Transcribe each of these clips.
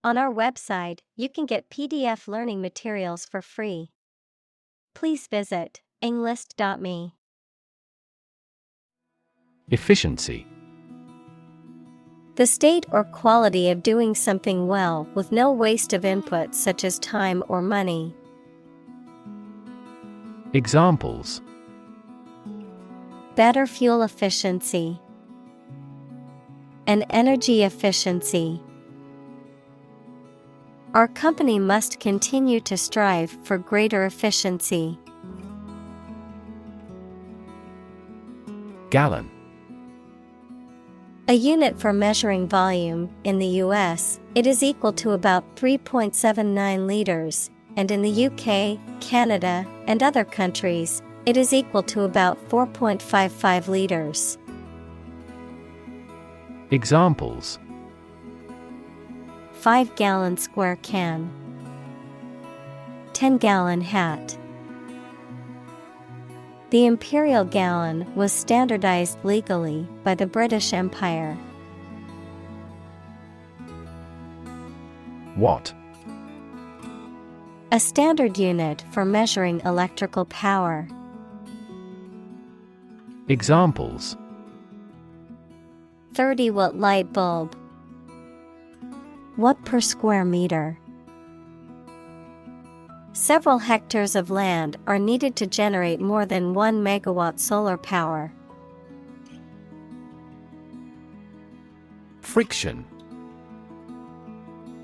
On our website, you can get PDF learning materials for free. Please visit englist.me. Efficiency. The state or quality of doing something well with no waste of input such as time or money. Examples: Better fuel efficiency and energy efficiency. Our company must continue to strive for greater efficiency. Gallon. A unit for measuring volume. In the US, it is equal to about 3.79 liters, and in the UK, Canada, and other countries, it is equal to about 4.55 liters. Examples: 5-gallon square can, 10-gallon hat. The imperial gallon was standardized legally by the British Empire. Watt. A standard unit for measuring electrical power. Examples: 30-watt light bulb. Watt per square meter. Several hectares of land are needed to generate more than 1 megawatt solar power. Friction.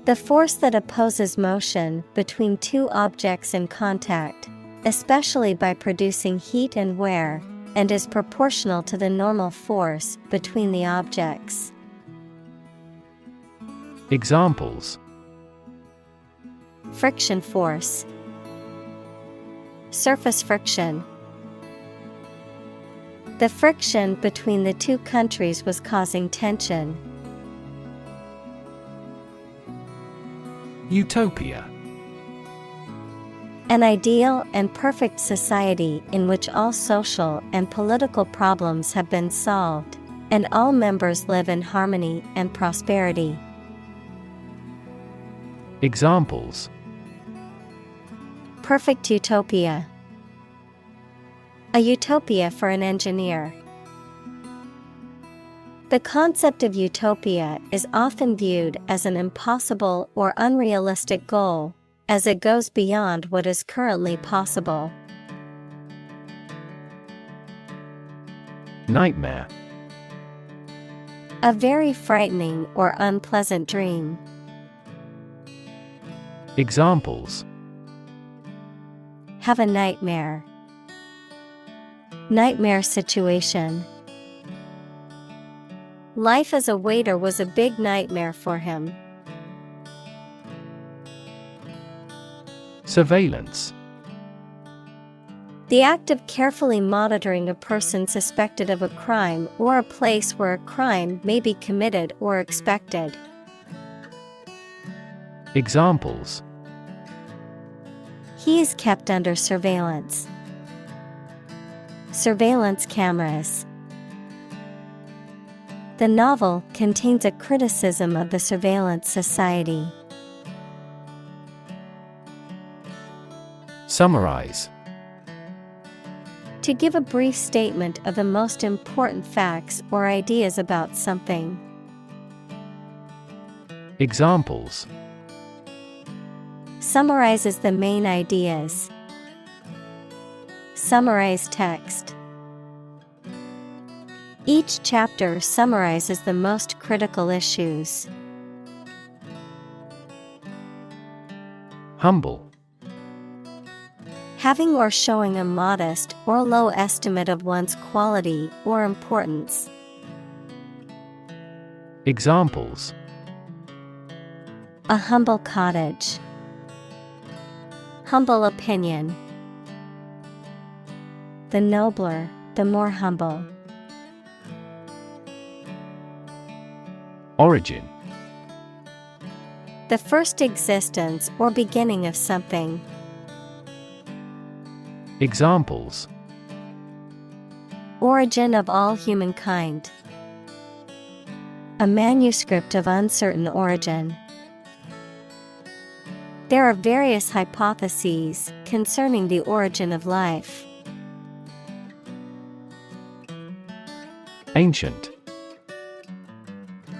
The force that opposes motion between two objects in contact, especially by producing heat and wear, and is proportional to the normal force between the objects. Examples: Friction force. Surface friction. The friction between the two countries was causing tension. Utopia. An ideal and perfect society in which all social and political problems have been solved, and all members live in harmony and prosperity. Examples: Perfect utopia. A utopia for an engineer. The concept of utopia is often viewed as an impossible or unrealistic goal, as it goes beyond what is currently possible. Nightmare. A very frightening or unpleasant dream. Examples: Have a nightmare. Nightmare situation. Life as a waiter was a big nightmare for him. Surveillance. The act of carefully monitoring a person suspected of a crime or a place where a crime may be committed or expected. Examples: He is kept under surveillance. Surveillance cameras. The novel contains a criticism of the surveillance society. Summarize. To give a brief statement of the most important facts or ideas about something. Examples: Summarizes the main ideas. Summarize text. Each chapter summarizes the most critical issues. Humble. Having or showing a modest or low estimate of one's quality or importance. Examples: A humble cottage. Humble opinion. The nobler, the more humble. Origin. The first existence or beginning of something. Examples: Origin of all humankind. A manuscript of uncertain origin. There are various hypotheses concerning the origin of life. Ancient.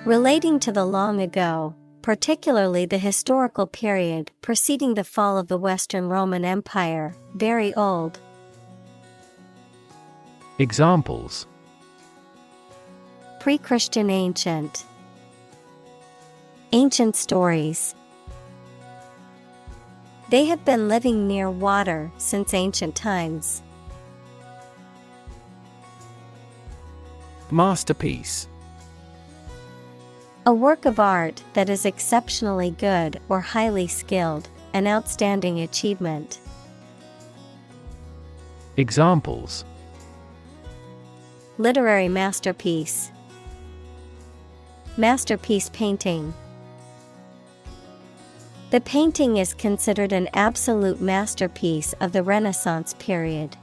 Relating to the long ago, particularly the historical period preceding the fall of the Western Roman Empire, very old. Examples: Pre-Christian ancient. Ancient stories. They have been living near water since ancient times. Masterpiece. A work of art that is exceptionally good or highly skilled, an outstanding achievement. Examples: Literary masterpiece. Masterpiece painting. The painting is considered an absolute masterpiece of the Renaissance period.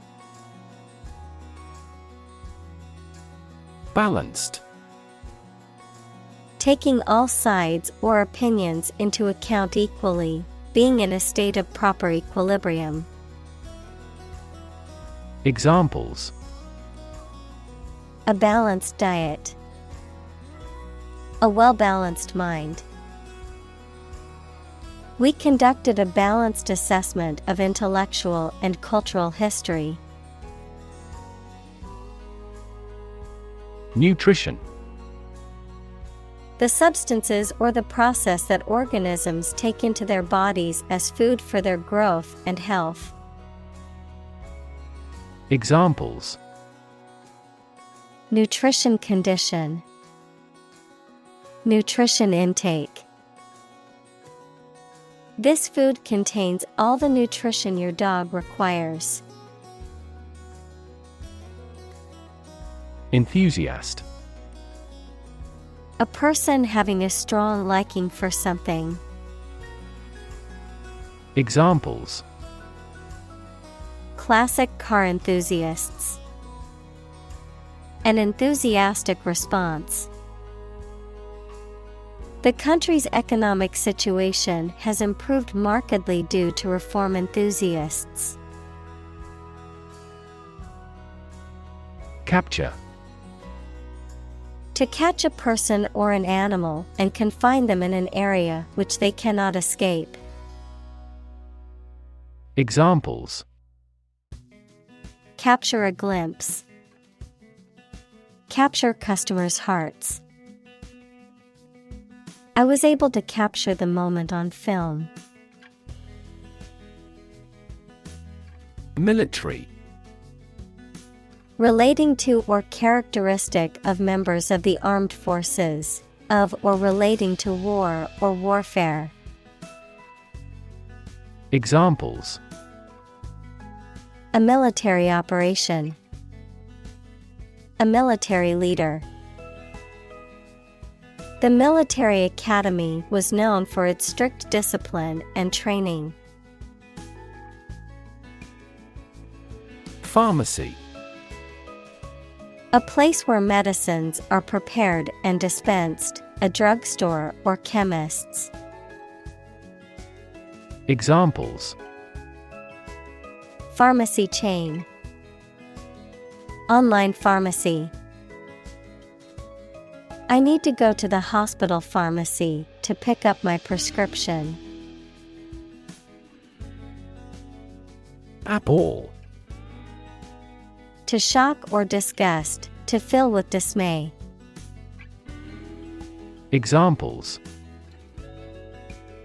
Balanced. Taking all sides or opinions into account equally, being in a state of proper equilibrium. Examples: A balanced diet. A well-balanced mind. We conducted a balanced assessment of intellectual and cultural history. Nutrition. The substances or the process that organisms take into their bodies as food for their growth and health. Examples: Nutrition condition. Nutrition intake. This food contains all the nutrition your dog requires. Enthusiast. A person having a strong liking for something. Examples: Classic car enthusiasts. An enthusiastic response. The country's economic situation has improved markedly due to reform enthusiasts. Capture. To catch a person or an animal and confine them in an area which they cannot escape. Examples: Capture a glimpse. Capture customers' hearts. I was able to capture the moment on film. Military. Relating to or characteristic of members of the armed forces, of or relating to war or warfare. Examples: A military operation. A military leader. The military academy was known for its strict discipline and training. Pharmacy. A place where medicines are prepared and dispensed, a drugstore or chemist's. Examples: Pharmacy chain. Online pharmacy. I need to go to the hospital pharmacy to pick up my prescription. Appall. To shock or disgust, to fill with dismay. Examples: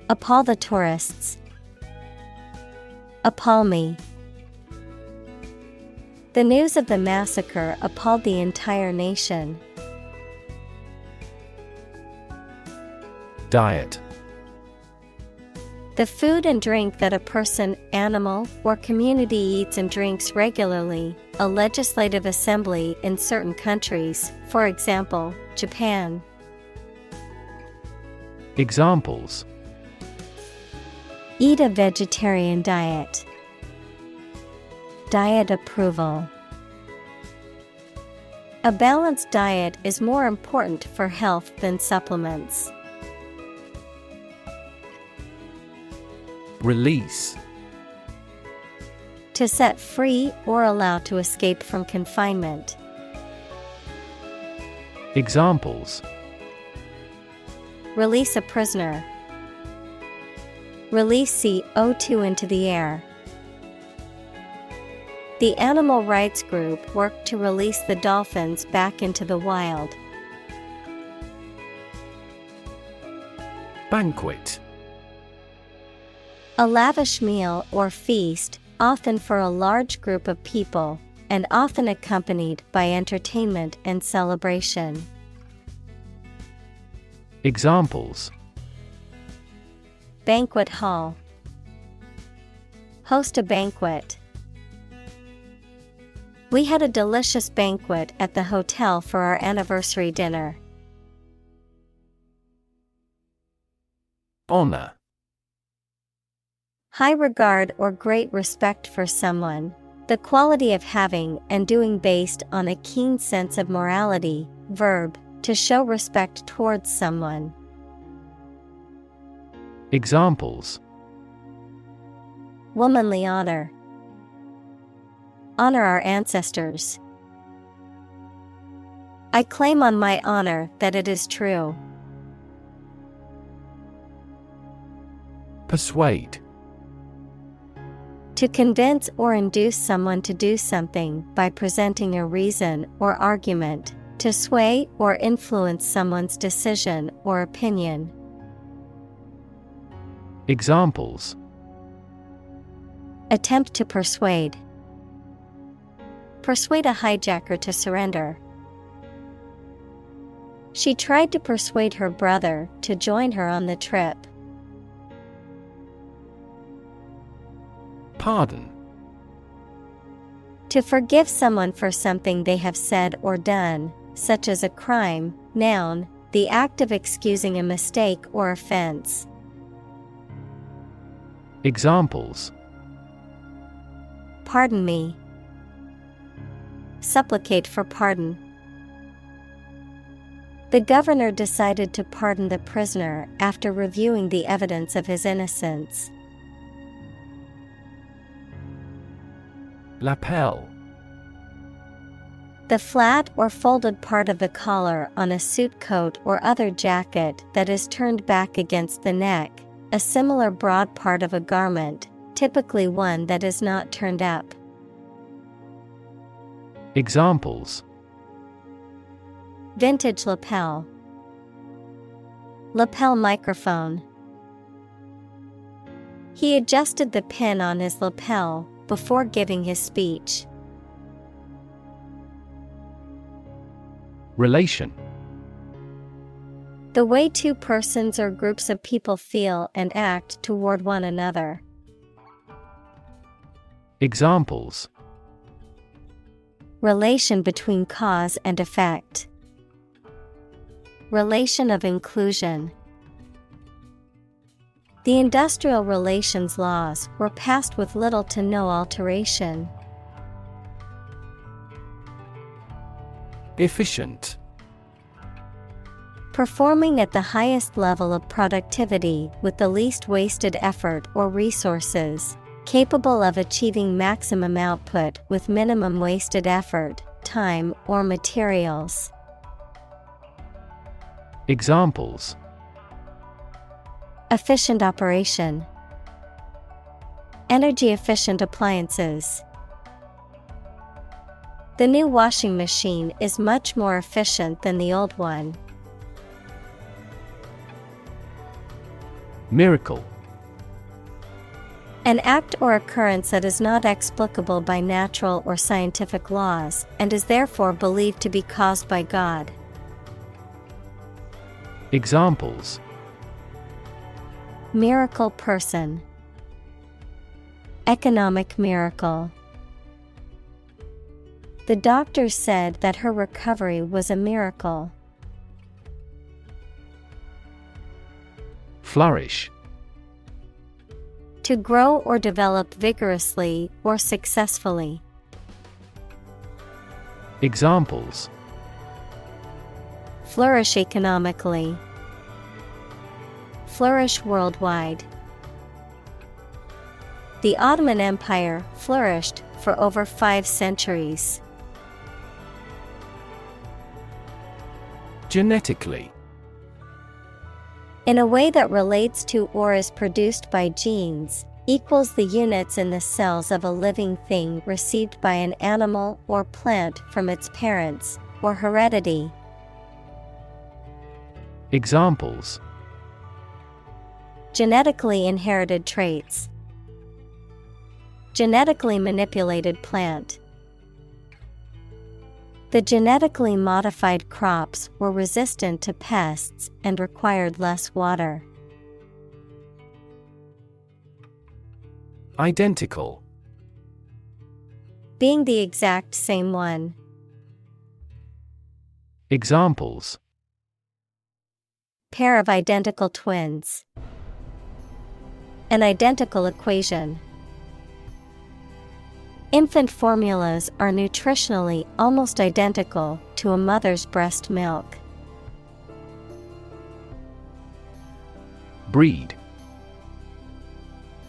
Appall the tourists. Appall me. The news of the massacre appalled the entire nation. Diet. The food and drink that a person, animal, or community eats and drinks regularly, a legislative assembly in certain countries, for example, Japan. Examples: Eat a vegetarian diet. Diet approval. A balanced diet is more important for health than supplements. Release. To set free or allow to escape from confinement. Examples: Release a prisoner. Release CO2 into the air. The animal rights group worked to release the dolphins back into the wild. Banquet. A lavish meal or feast, often for a large group of people, and often accompanied by entertainment and celebration. Examples: Banquet hall. Host a banquet. We had a delicious banquet at the hotel for our anniversary dinner. Honor. High regard or great respect for someone, the quality of having and doing based on a keen sense of morality. Verb, to show respect towards someone. Examples: Womanly honor. Honor our ancestors. I claim on my honor that it is true. Persuade. To convince or induce someone to do something by presenting a reason or argument, to sway or influence someone's decision or opinion. Examples: Attempt to persuade. Persuade a hijacker to surrender. She tried to persuade her brother to join her on the trip. Pardon. To forgive someone for something they have said or done, such as a crime. Noun, the act of excusing a mistake or offense. Examples: Pardon me. Supplicate for pardon. The governor decided to pardon the prisoner after reviewing the evidence of his innocence. Lapel. The flat or folded part of the collar on a suit coat or other jacket that is turned back against the neck, a similar broad part of a garment, typically one that is not turned up. Examples: Vintage lapel. Lapel microphone. He adjusted the pin on his lapel before giving his speech. Relation. The way two persons or groups of people feel and act toward one another. Examples: Relation between cause and effect. Relation of inclusion. The industrial relations laws were passed with little to no alteration. Efficient. Performing at the highest level of productivity with the least wasted effort or resources, capable of achieving maximum output with minimum wasted effort, time, or materials. Examples: Efficient operation. Energy efficient appliances. The new washing machine is much more efficient than the old one. Miracle. An act or occurrence that is not explicable by natural or scientific laws, and is therefore believed to be caused by God. Examples: Miracle person. Economic miracle. The doctors said that her recovery was a miracle. Flourish. To grow or develop vigorously or successfully. Examples: Flourish economically. Flourish worldwide. The Ottoman Empire flourished for over 5 centuries. Genetically. In a way that relates to or is produced by genes, equals the units in the cells of a living thing received by an animal or plant from its parents, or heredity. Examples: Genetically inherited traits. Genetically manipulated plant. The genetically modified crops were resistant to pests and required less water. Identical. Being the exact same one. Examples: Pair of identical twins. An identical equation. Infant formulas are nutritionally almost identical to a mother's breast milk. Breed.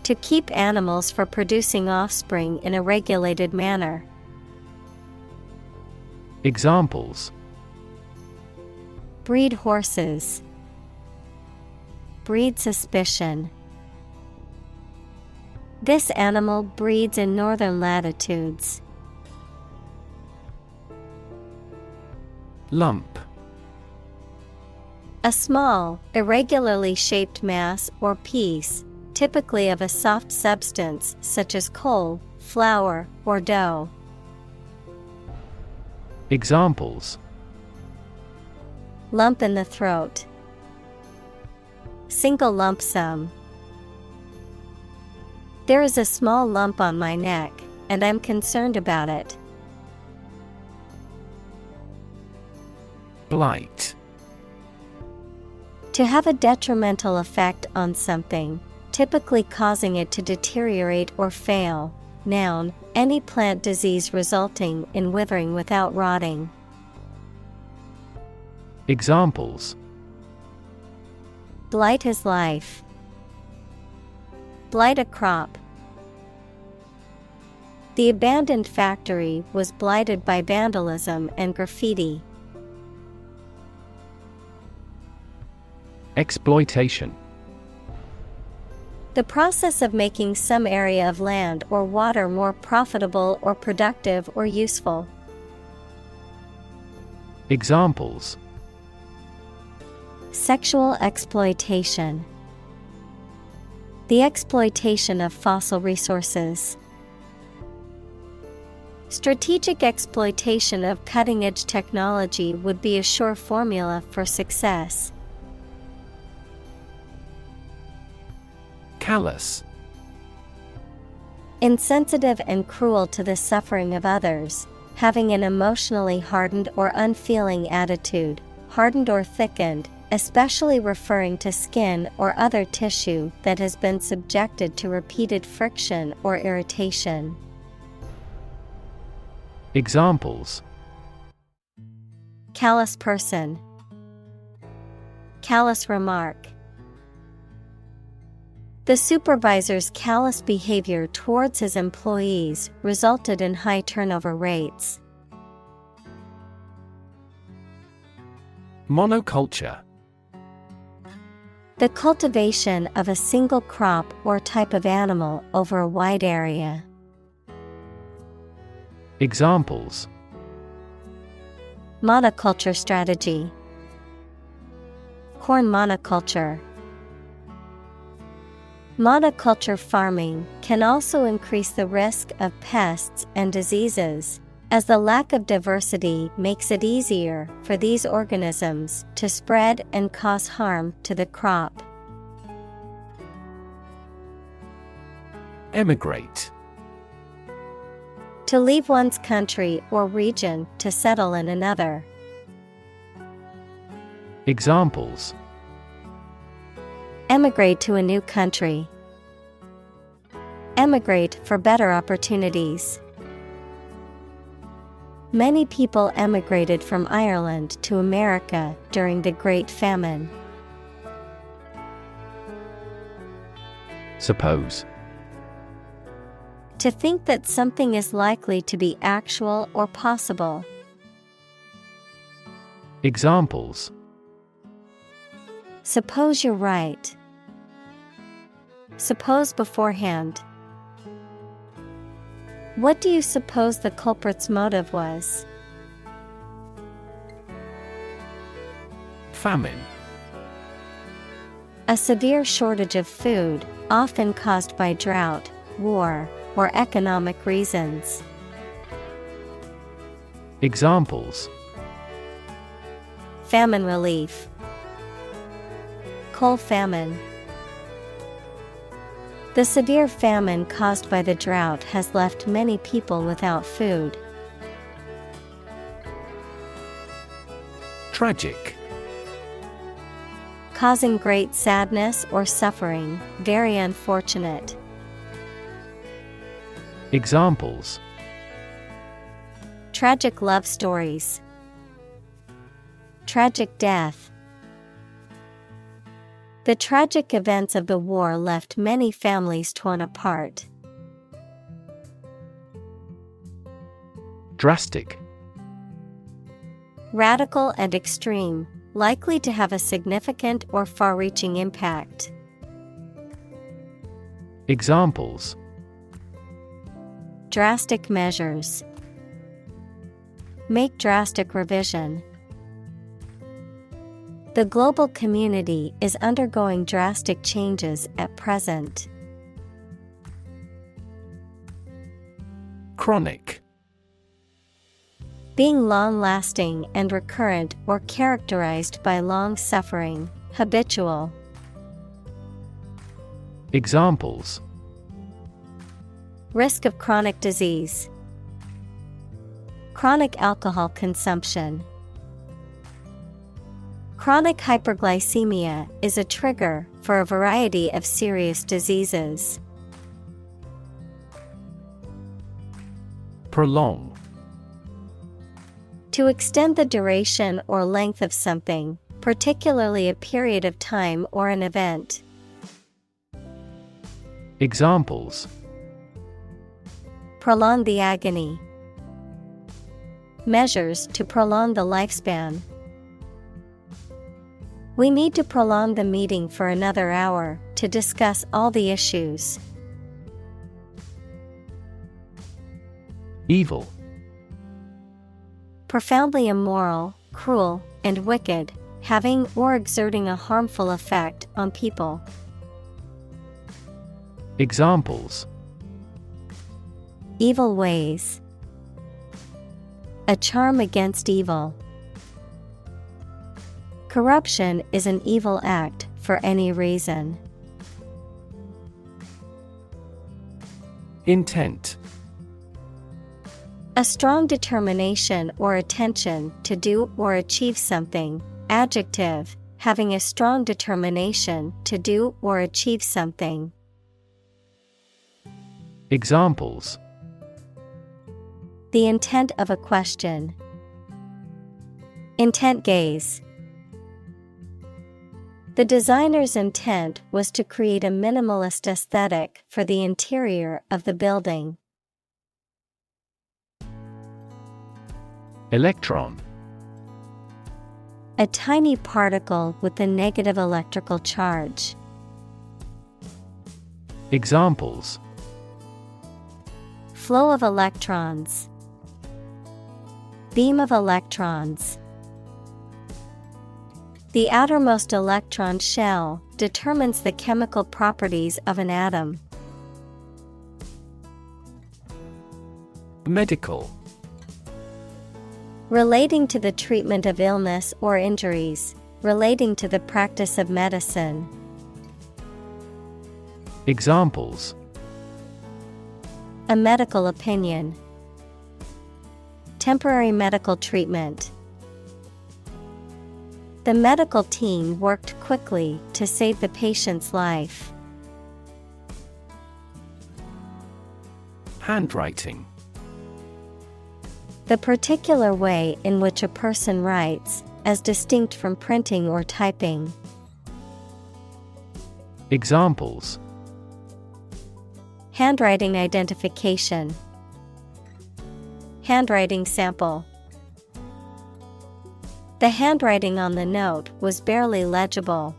To keep animals for producing offspring in a regulated manner. Examples: Breed horses. Breed suspicion. This animal breeds in northern latitudes. Lump. A small, irregularly shaped mass or piece, typically of a soft substance such as coal, flour, or dough. Examples: Lump in the throat. Single lump sum. There is a small lump on my neck, and I'm concerned about it. Blight. To have a detrimental effect on something, typically causing it to deteriorate or fail. Noun, any plant disease resulting in withering without rotting. Examples: Blight his life. Blight a crop. The abandoned factory was blighted by vandalism and graffiti. Exploitation. The process of making some area of land or water more profitable or productive or useful. Examples: Sexual exploitation. The exploitation of fossil resources. Strategic exploitation of cutting-edge technology would be a sure formula for success. Callous. Insensitive and cruel to the suffering of others, having an emotionally hardened or unfeeling attitude, hardened or thickened, especially referring to skin or other tissue that has been subjected to repeated friction or irritation. Examples: Callous person. Callous remark. The supervisor's callous behavior towards his employees resulted in high turnover rates. Monoculture. The cultivation of a single crop or type of animal over a wide area. Examples: Monoculture strategy. Corn monoculture. Monoculture farming can also increase the risk of pests and diseases, as the lack of diversity makes it easier for these organisms to spread and cause harm to the crop. Emigrate. To leave one's country or region to settle in another. Examples: Emigrate to a new country. Emigrate for better opportunities. Many people emigrated from Ireland to America during the Great Famine. Suppose. To think that something is likely to be actual or possible. Examples: Suppose you're right. Suppose beforehand. What do you suppose the culprit's motive was? Famine. A severe shortage of food, often caused by drought, war, or economic reasons. Examples: Famine relief. Coal famine. The severe famine caused by the drought has left many people without food. Tragic. Causing great sadness or suffering, very unfortunate. Examples: Tragic love stories. Tragic death. The tragic events of the war left many families torn apart. Drastic. Radical and extreme, likely to have a significant or far-reaching impact. Examples: Drastic measures. Make drastic revision. The global community is undergoing drastic changes at present. Chronic. Being long-lasting and recurrent or characterized by long suffering, habitual. Examples: Risk of chronic disease. Chronic alcohol consumption. Chronic hyperglycemia is a trigger for a variety of serious diseases. Prolong. To extend the duration or length of something, particularly a period of time or an event. Examples: Prolong the agony. Measures to prolong the lifespan. We need to prolong the meeting for another hour to discuss all the issues. Evil. Profoundly immoral, cruel, and wicked, having or exerting a harmful effect on people. Examples: Evil ways. A charm against evil. Corruption is an evil act for any reason. Intent. A strong determination or attention to do or achieve something. Adjective, having a strong determination to do or achieve something. Examples: The intent of a question. Intent gaze. The designer's intent was to create a minimalist aesthetic for the interior of the building. Electron. A tiny particle with a negative electrical charge. Examples: Flow of electrons. Beam of electrons. The outermost electron shell determines the chemical properties of an atom. Medical. Relating to the treatment of illness or injuries, relating to the practice of medicine. Examples: A medical opinion. Temporary medical treatment. The medical team worked quickly to save the patient's life. Handwriting. The particular way in which a person writes, as distinct from printing or typing. Examples: Handwriting identification. Handwriting sample. The handwriting on the note was barely legible.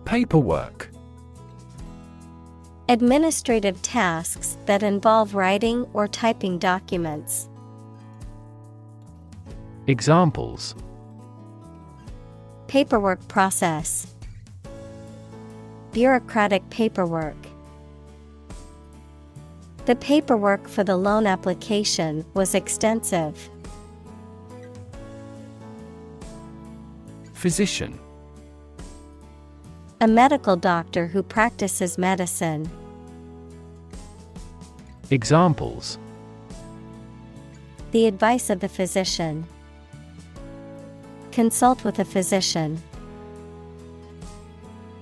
Paperwork. Administrative tasks that involve writing or typing documents. Examples: Paperwork process. Bureaucratic paperwork. The paperwork for the loan application was extensive. Physician. A medical doctor who practices medicine. Examples: The advice of the physician. Consult with a physician.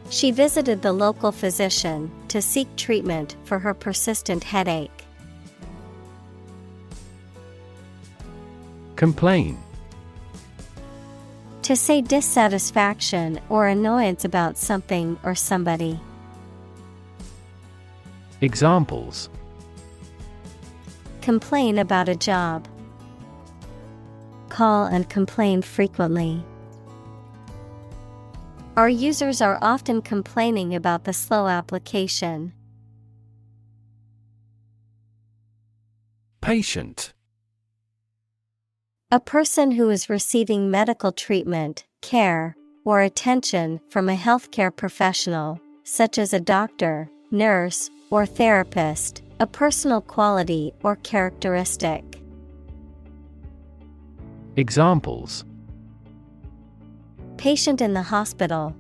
She visited the local physician to seek treatment for her persistent headache. Complain. To say dissatisfaction or annoyance about something or somebody. Examples: Complain about a job. Call and complain frequently. Our users are often complaining about the slow application. Patient. A person who is receiving medical treatment, care, or attention from a healthcare professional, such as a doctor, nurse, or therapist, a personal quality or characteristic. Examples: Patient in the hospital.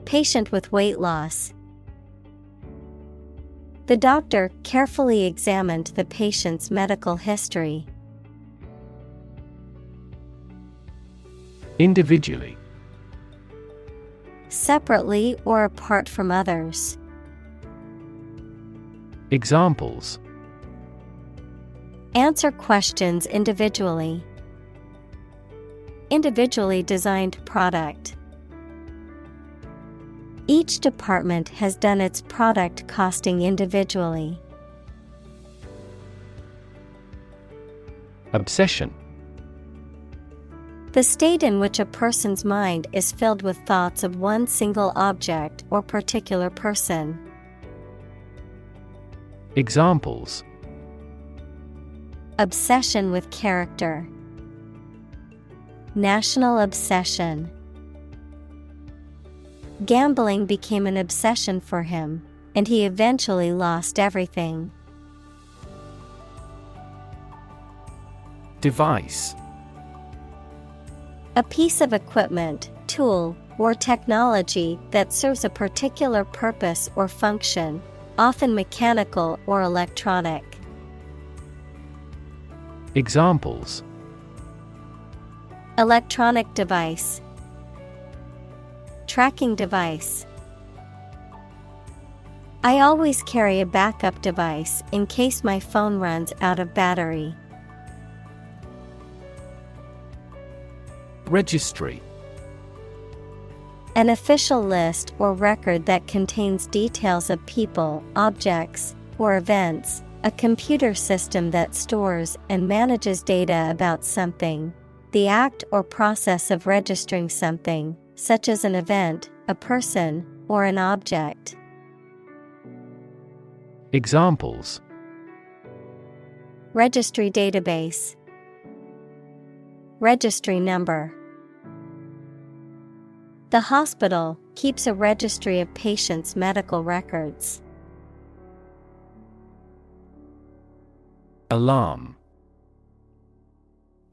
Patient with weight loss. The doctor carefully examined the patient's medical history. Individually. Separately or apart from others. Examples: Answer questions individually. Individually designed product. Each department has done its product costing individually. Obsession. The state in which a person's mind is filled with thoughts of one single object or particular person. Examples: Obsession with character. National obsession. Gambling became an obsession for him, and he eventually lost everything. Device. A piece of equipment, tool, or technology that serves a particular purpose or function, often mechanical or electronic. Examples: Electronic device. Tracking device. I always carry a backup device in case my phone runs out of battery. Registry. An official list or record that contains details of people, objects, or events, a computer system that stores and manages data about something. The act or process of registering something, such as an event, a person, or an object. Examples: Registry database. Registry number. The hospital keeps a registry of patients' medical records. Alarm.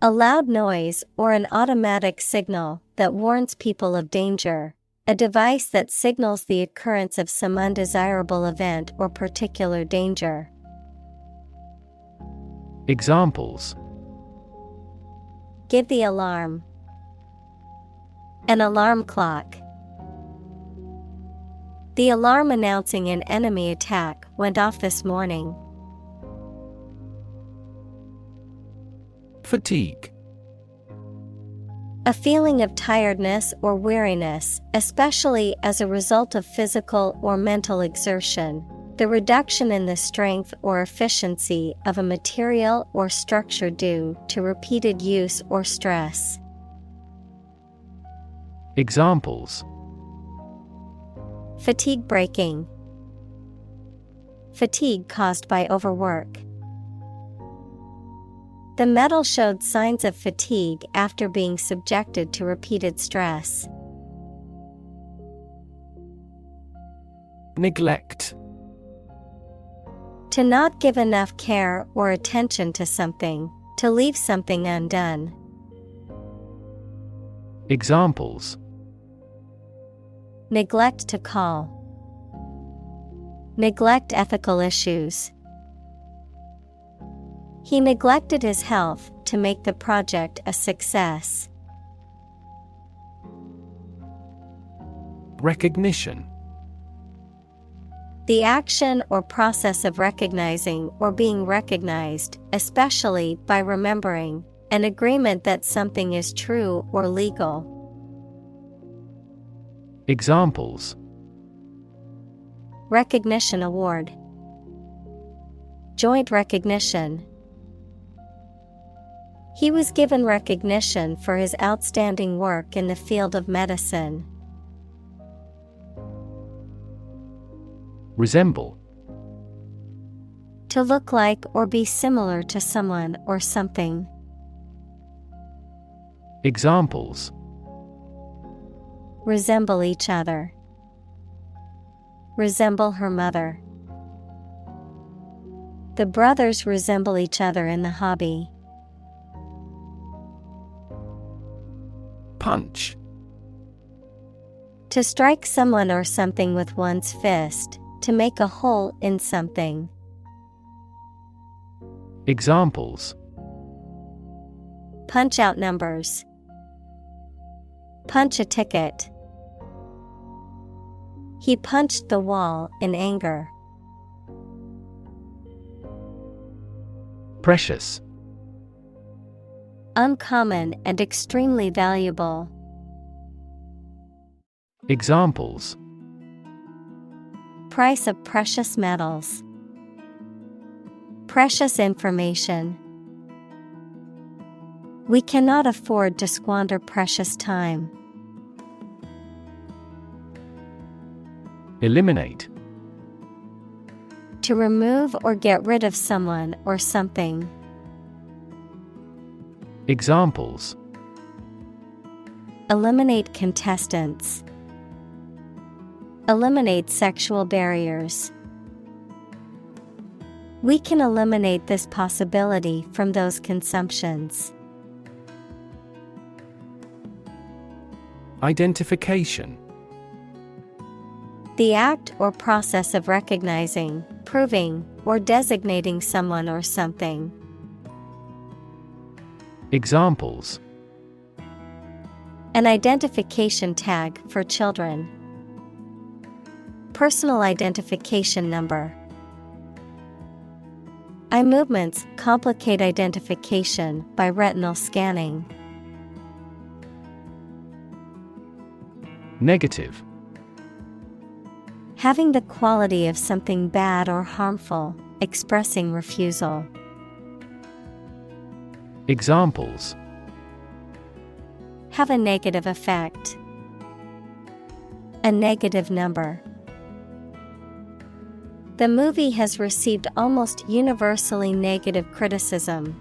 A loud noise or an automatic signal that warns people of danger. A device that signals the occurrence of some undesirable event or particular danger. Examples: Give the alarm. An alarm clock. The alarm announcing an enemy attack went off this morning. Fatigue. A feeling of tiredness or weariness, especially as a result of physical or mental exertion. The reduction in the strength or efficiency of a material or structure due to repeated use or stress. Examples: Fatigue breaking. Fatigue caused by overwork. The metal showed signs of fatigue after being subjected to repeated stress. Neglect. To not give enough care or attention to something, to leave something undone. Examples: Neglect to call. Neglect ethical issues. He neglected his health to make the project a success. Recognition. The action or process of recognizing or being recognized, especially by remembering, an agreement that something is true or legal. Examples: Recognition award. Joint recognition. He was given recognition for his outstanding work in the field of medicine. Resemble. To look like or be similar to someone or something. Examples: Resemble each other. Resemble her mother. The brothers resemble each other in the hobby. Punch. To strike someone or something with one's fist, to make a hole in something. Examples: Punch out numbers. Punch a ticket. He punched the wall in anger. Precious. Uncommon and extremely valuable. Examples: Price of precious metals. Precious information. We cannot afford to squander precious time. Eliminate. To remove or get rid of someone or something. Examples: Eliminate contestants. Eliminate sexual barriers. We can eliminate this possibility from those consumptions. Identification. The act or process of recognizing, proving, or designating someone or something. Examples: An identification tag for children. Personal identification number. Eye movements complicate identification by retinal scanning. Negative. Having the quality of something bad or harmful, expressing refusal. Examples: Have a negative effect. A negative number. The movie has received almost universally negative criticism.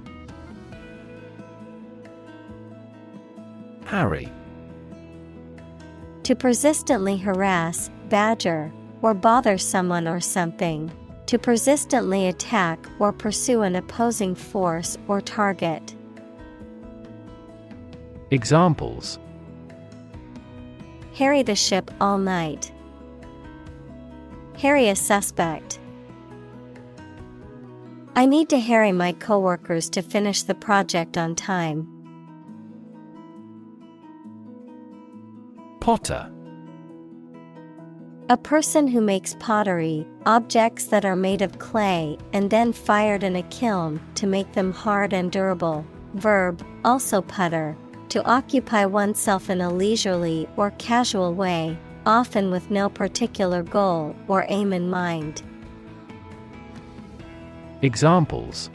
Harry. To persistently harass, badger, or bother someone or something. To persistently attack or pursue an opposing force or target. Examples: Harry the ship all night. Harry a suspect. I need to harry my coworkers to finish the project on time. Potter. A person who makes pottery, objects that are made of clay and then fired in a kiln to make them hard and durable. Verb, also putter, To occupy oneself in a leisurely or casual way, often with no particular goal or aim in mind. Examples: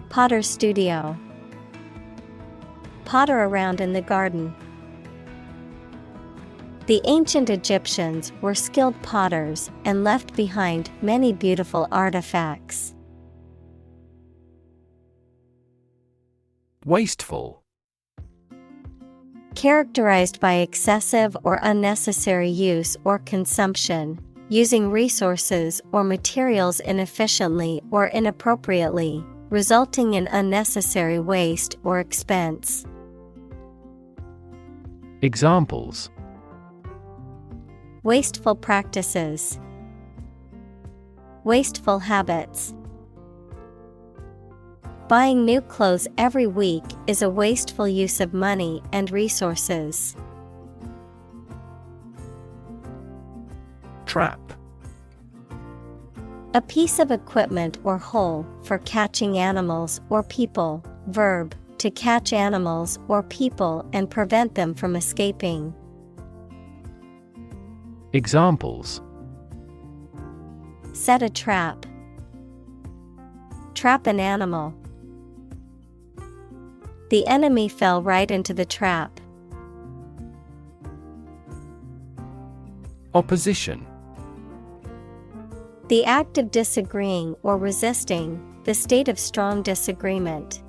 Potter's studio. Potter around in the garden. The ancient Egyptians were skilled potters and left behind many beautiful artifacts. Wasteful. Characterized by excessive or unnecessary use or consumption, using resources or materials inefficiently or inappropriately, resulting in unnecessary waste or expense. Examples: Wasteful practices. Wasteful habits. Buying new clothes every week is a wasteful use of money and resources. Trap. A piece of equipment or hole for catching animals or people. Verb, to catch animals or people and prevent them from escaping. Examples: Set a trap. Trap an animal. The enemy fell right into the trap. Opposition. The act of disagreeing or resisting, the state of strong disagreement.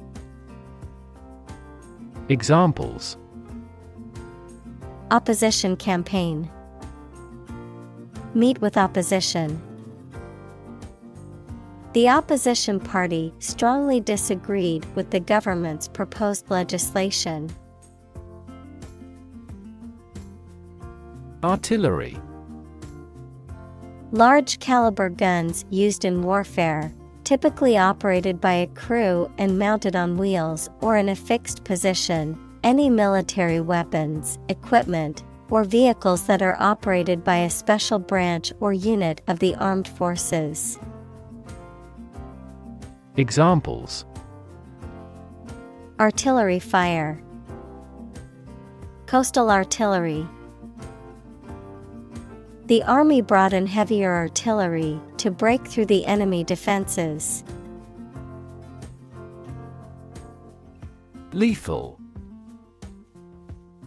Examples: Opposition campaign. Meet with opposition. The opposition party strongly disagreed with the government's proposed legislation. Artillery. Large caliber guns used in warfare, typically operated by a crew and mounted on wheels or in a fixed position. Any military weapons, equipment, or vehicles that are operated by a special branch or unit of the armed forces. Examples: Artillery fire. Coastal artillery. The army brought in heavier artillery to break through the enemy defenses. Lethal.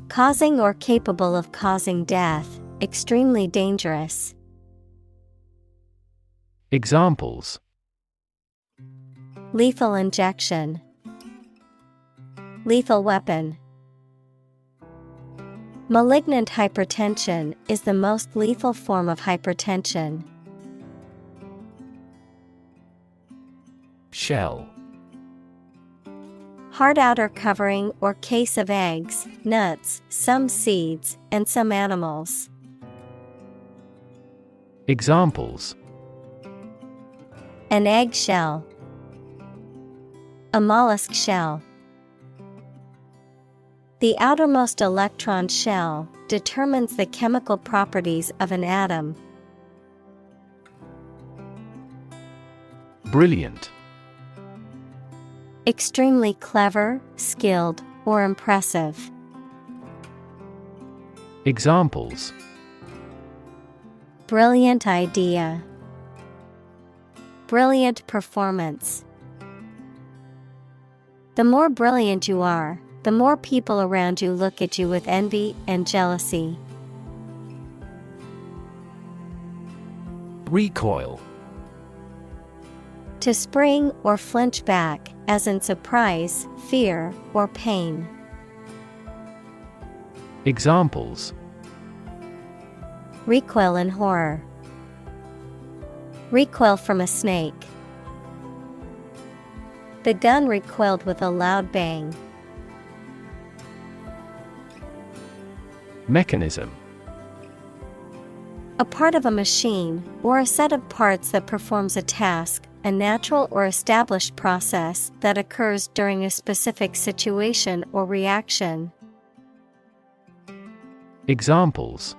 Causing or capable of causing death, extremely dangerous. Examples: Lethal injection. Lethal weapon. Malignant hypertension is the most lethal form of hypertension. Shell. Hard outer covering or case of eggs, nuts, some seeds, and some animals. Examples: An egg shell. A mollusk shell. The outermost electron shell determines the chemical properties of an atom. Brilliant. Extremely clever, skilled, or impressive. Examples: Brilliant idea. Brilliant performance. The more brilliant you are, the more people around you look at you with envy and jealousy. Recoil. To spring or flinch back, as in surprise, fear, or pain. Examples: Recoil in horror. Recoil from a snake. The gun recoiled with a loud bang. Mechanism. A part of a machine, or a set of parts that performs a task, a natural or established process that occurs during a specific situation or reaction. Examples: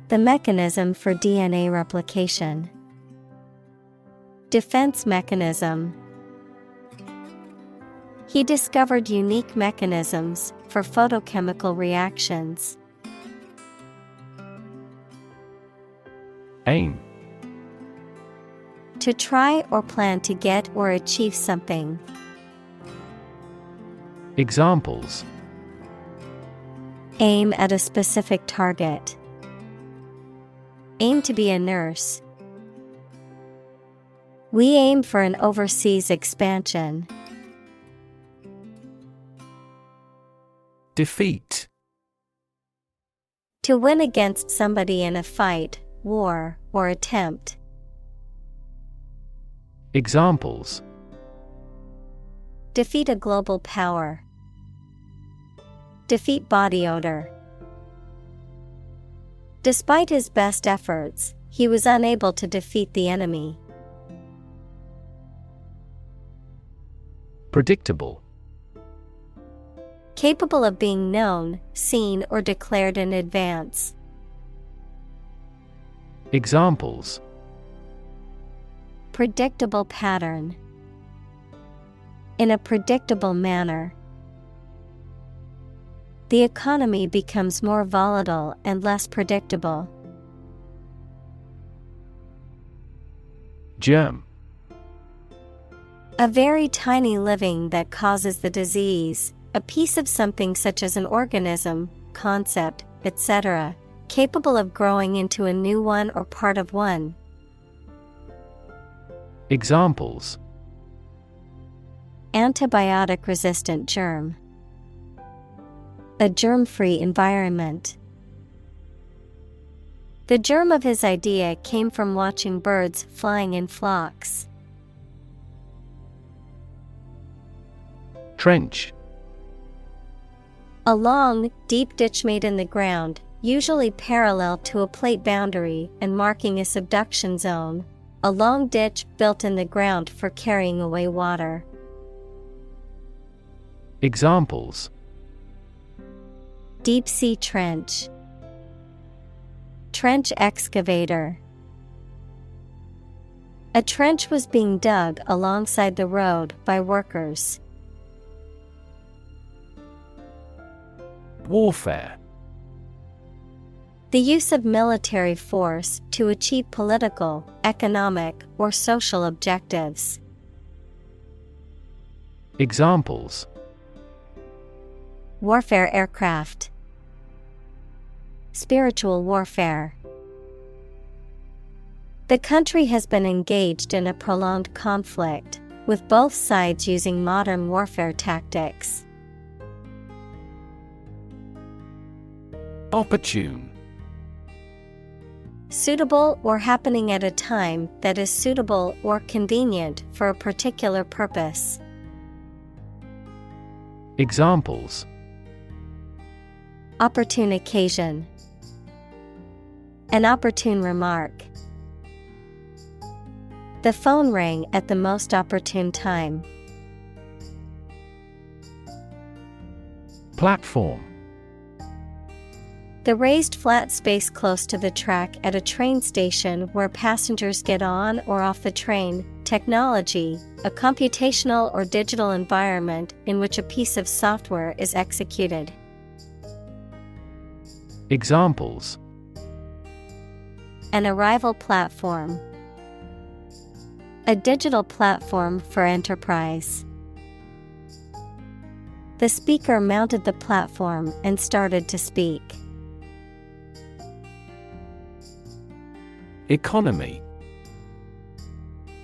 The mechanism for DNA replication. Defense mechanism. He discovered unique mechanisms for photochemical reactions. Aim. To try or plan to get or achieve something. Examples: Aim at a specific target. Aim to be a nurse. We aim for an overseas expansion. Defeat. To win against somebody in a fight, war, or attempt. Examples: Defeat a global power. Defeat body odor. Despite his best efforts, he was unable to defeat the enemy. Predictable. Capable of being known, seen, or declared in advance. Examples: Predictable pattern. In a predictable manner. The economy becomes more volatile and less predictable. Germ. A very tiny living that causes the disease, a piece of something such as an organism, concept, etc., capable of growing into a new one or part of one. Examples: Antibiotic-resistant germ. A germ-free environment. The germ of his idea came from watching birds flying in flocks. Trench. A long, deep ditch made in the ground, usually parallel to a plate boundary and marking a subduction zone. A long ditch built in the ground for carrying away water. Examples: Deep sea trench. Trench excavator. A trench was being dug alongside the road by workers. Warfare. The use of military force to achieve political, economic, or social objectives. Examples: Warfare aircraft. Spiritual warfare. The country has been engaged in a prolonged conflict, with both sides using modern warfare tactics. Opportune. Suitable or happening at a time that is suitable or convenient for a particular purpose. Examples: Opportune occasion. An opportune remark. The phone rang at the most opportune time. Platform. The raised flat space close to the track at a train station where passengers get on or off the train. Technology, a computational or digital environment in which a piece of software is executed. Examples: An arrival platform. A digital platform for enterprise. The speaker mounted the platform and started to speak. Economy.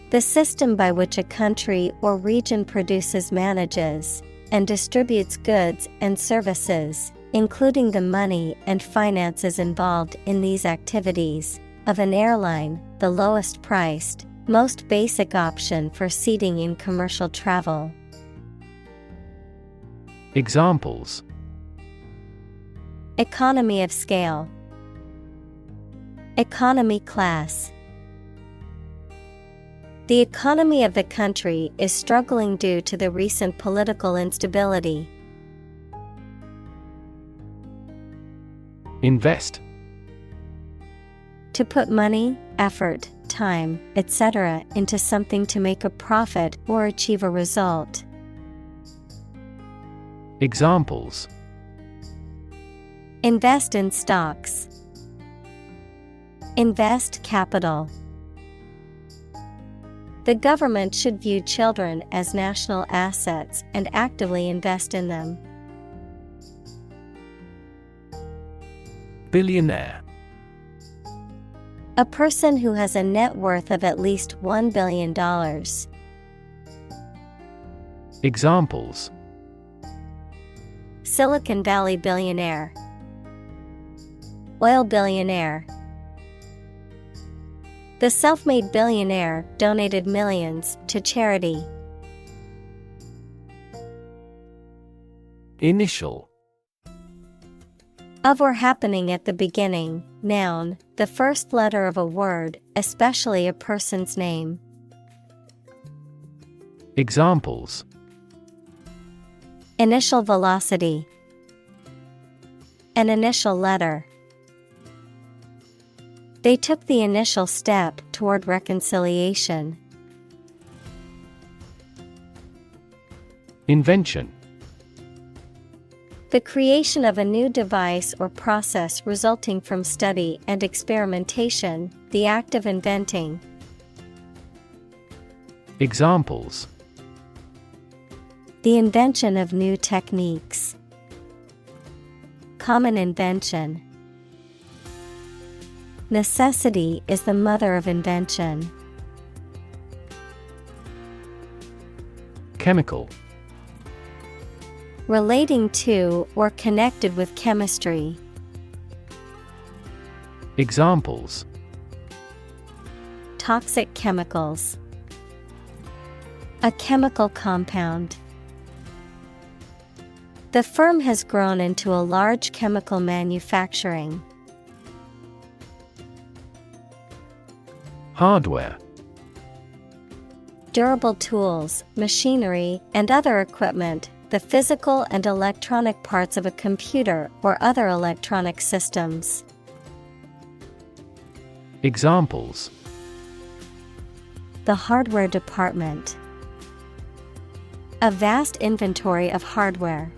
The system by which a country or region produces, manages, and distributes goods and services, including the money and finances involved in these activities, of an airline, the lowest priced, most basic option for seating in commercial travel. Examples: Economy of scale. Economy class. The economy of the country is struggling due to the recent political instability. Invest. To put money, effort, time, etc. into something to make a profit or achieve a result. Examples: invest in stocks, invest capital. The government should view children as national assets and actively invest in them. Billionaire. A person who has a net worth of at least $1 billion. Examples: Silicon Valley billionaire, oil billionaire. The self-made billionaire donated millions to charity. Initial. Of or happening at the beginning, noun, the first letter of a word, especially a person's name. Examples: Initial velocity, an initial letter. They took the initial step toward reconciliation. Invention. The creation of a new device or process resulting from study and experimentation, the act of inventing. Examples: The invention of new techniques. Common invention. Necessity is the mother of invention. Chemical. Relating to or connected with chemistry. Examples: Toxic chemicals. A chemical compound. The firm has grown into a large chemical manufacturing. Hardware. Durable tools, machinery, and other equipment, the physical and electronic parts of a computer or other electronic systems. Examples: The hardware department. A vast inventory of hardware.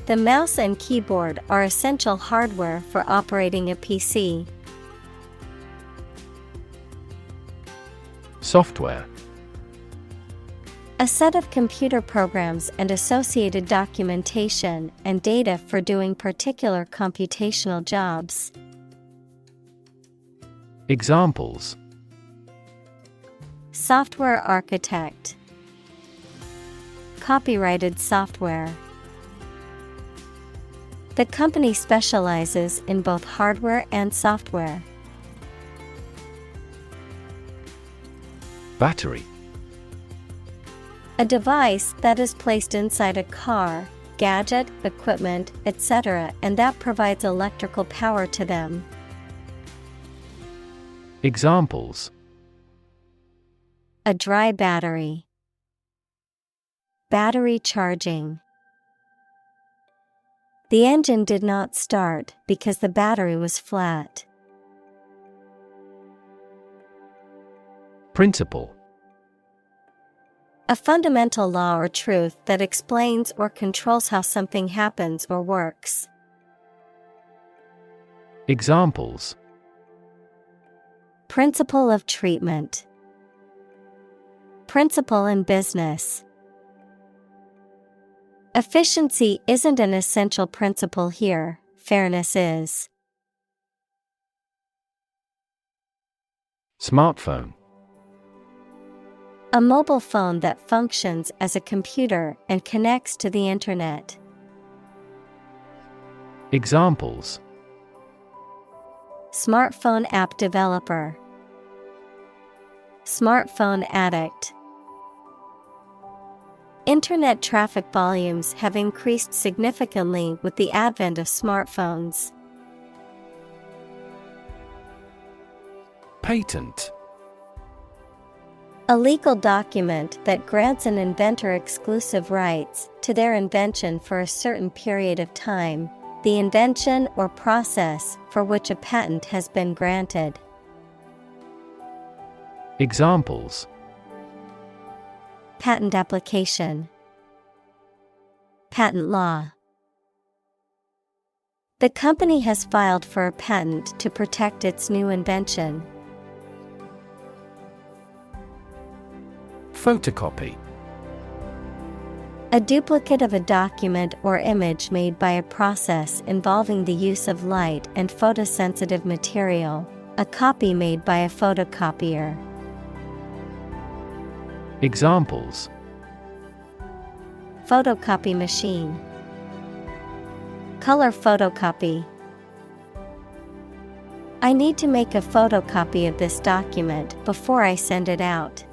The mouse and keyboard are essential hardware for operating a PC. Software. A set of computer programs and associated documentation and data for doing particular computational jobs. Examples: Software architect. Copyrighted software. The company specializes in both hardware and software. Battery. A device that is placed inside a car, gadget, equipment, etc., and that provides electrical power to them. Examples: A dry battery. Battery charging. The engine did not start because the battery was flat. Principle. A fundamental law or truth that explains or controls how something happens or works. Examples: Principle of treatment. Principle in business. Efficiency isn't an essential principle here, fairness is. Smartphone. A mobile phone that functions as a computer and connects to the internet. Examples: Smartphone app developer. Smartphone addict. Internet traffic volumes have increased significantly with the advent of smartphones. Patent. A legal document that grants an inventor exclusive rights to their invention for a certain period of time, the invention or process for which a patent has been granted. Examples: Patent application. Patent law. The company has filed for a patent to protect its new invention. Photocopy. A duplicate of a document or image made by a process involving the use of light and photosensitive material, a copy made by a photocopier. Examples: Photocopy machine. Color photocopy. I need to make a photocopy of this document before I send it out.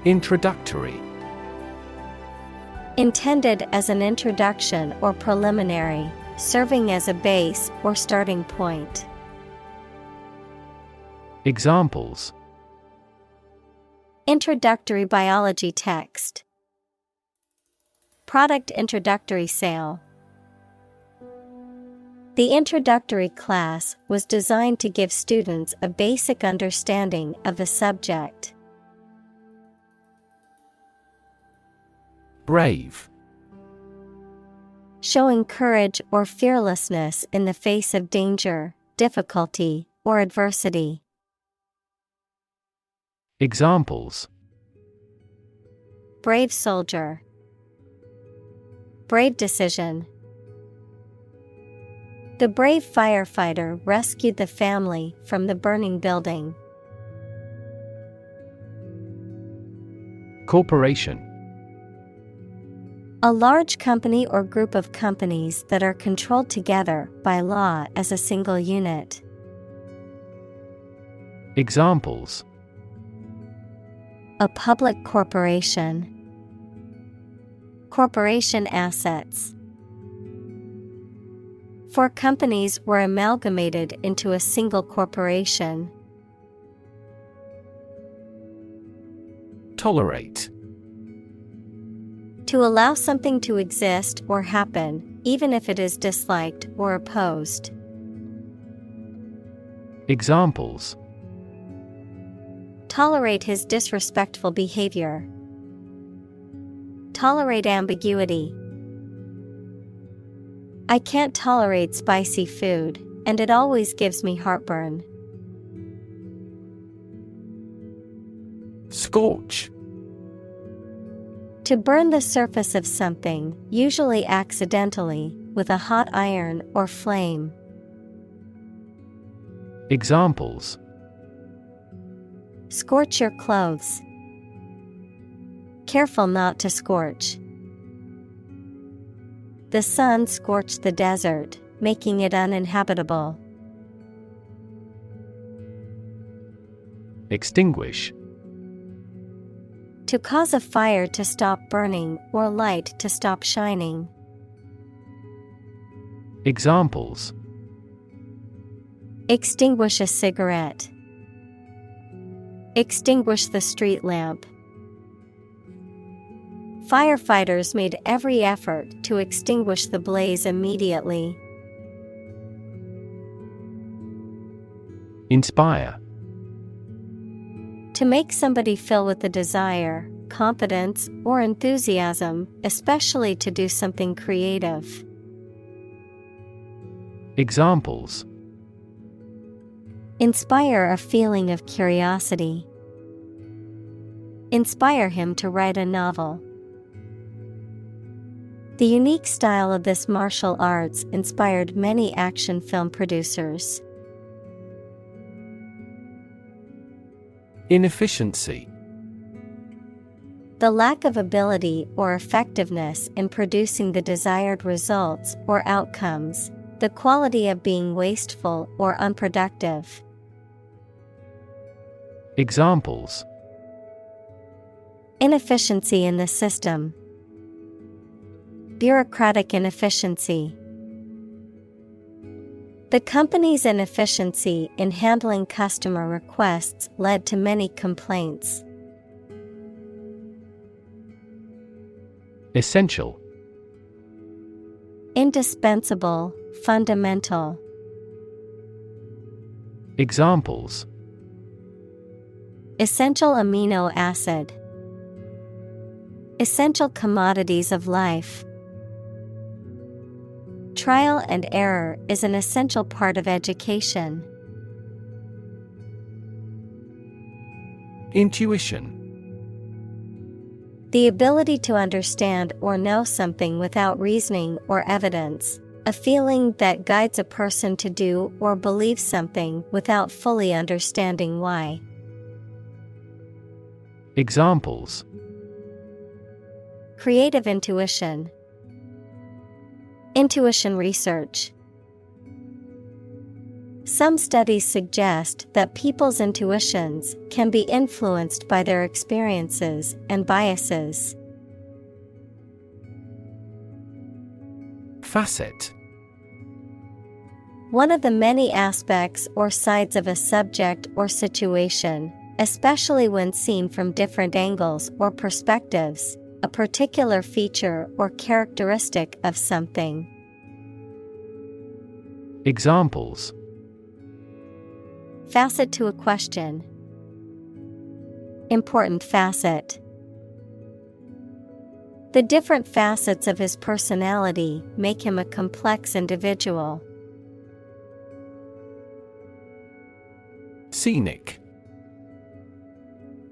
Introductory. Intended as an introduction or preliminary, serving as a base or starting point. Examples: Introductory biology text. Product introductory sale. The introductory class was designed to give students a basic understanding of the subject. Brave. Showing courage or fearlessness in the face of danger, difficulty, or adversity. Examples: Brave soldier. Brave decision. The brave firefighter rescued the family from the burning building. Corporation. A large company or group of companies that are controlled together by law as a single unit. Examples: A public corporation. Corporation assets. 4 companies were amalgamated into a single corporation. Tolerate. To allow something to exist or happen, even if it is disliked or opposed. Examples: Tolerate his disrespectful behavior. Tolerate ambiguity. I can't tolerate spicy food, and it always gives me heartburn. Scorch. To burn the surface of something, usually accidentally, with a hot iron or flame. Examples: Scorch your clothes. Careful not to scorch. The sun scorched the desert, making it uninhabitable. Extinguish. To cause a fire to stop burning or light to stop shining. Examples: Extinguish a cigarette. Extinguish the street lamp. Firefighters made every effort to extinguish the blaze immediately. Inspire. To make somebody feel with the desire, confidence, or enthusiasm, especially to do something creative. Examples: Inspire a feeling of curiosity. Inspire him to write a novel. The unique style of this martial arts inspired many action film producers. Inefficiency. The lack of ability or effectiveness in producing the desired results or outcomes, the quality of being wasteful or unproductive. Examples: Inefficiency in the system. Bureaucratic inefficiency. The company's inefficiency in handling customer requests led to many complaints. Essential. Indispensable, fundamental. Essential commodities of life. Trial and error is an essential part of education. Intuition. The ability to understand or know something without reasoning or evidence. A feeling that guides a person to do or believe something without fully understanding why. Examples. Creative intuition. Intuition research. Some studies suggest that people's intuitions can be influenced by their experiences and biases. Facet. One of the many aspects or sides of a subject or situation, especially when seen from different angles or perspectives, a particular feature or characteristic of something. Examples. Facet to a question. Important facet. The different facets of his personality make him a complex individual. Scenic.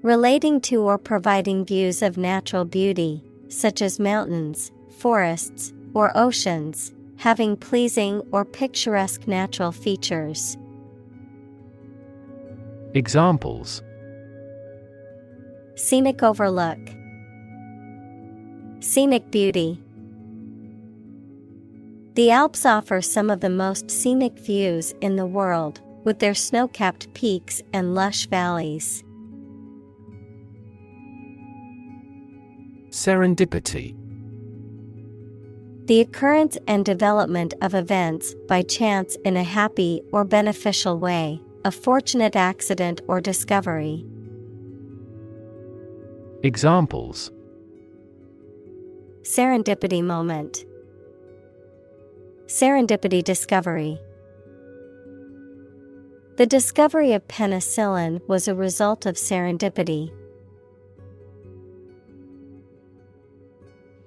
Relating to or providing views of natural beauty, such as mountains, forests, or oceans, having pleasing or picturesque natural features. Examples. Scenic overlook. Scenic beauty. The Alps offer some of the most scenic views in the world, with their snow-capped peaks and lush valleys. Serendipity. The occurrence and development of events by chance in a happy or beneficial way, a fortunate accident or discovery. Examples. Serendipity moment. Serendipity discovery. The discovery of penicillin was a result of serendipity.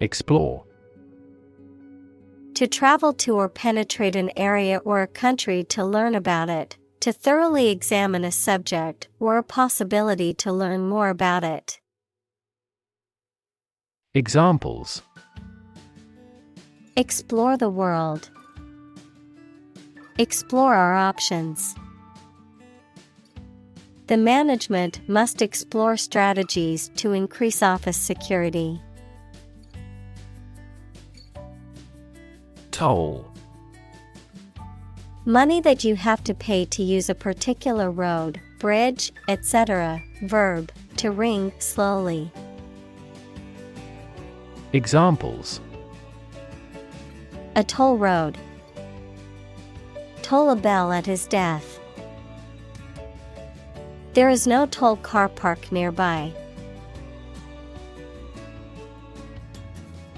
Explore. To travel to or penetrate an area or a country to learn about it, to thoroughly examine a subject or a possibility to learn more about it. Examples. Explore the world. Explore our options. The management must explore strategies to increase office security. Toll. Money that you have to pay to use a particular road, bridge, etc. Verb, to ring slowly. Examples. A toll road. Toll a bell at his death. There is no toll car park nearby.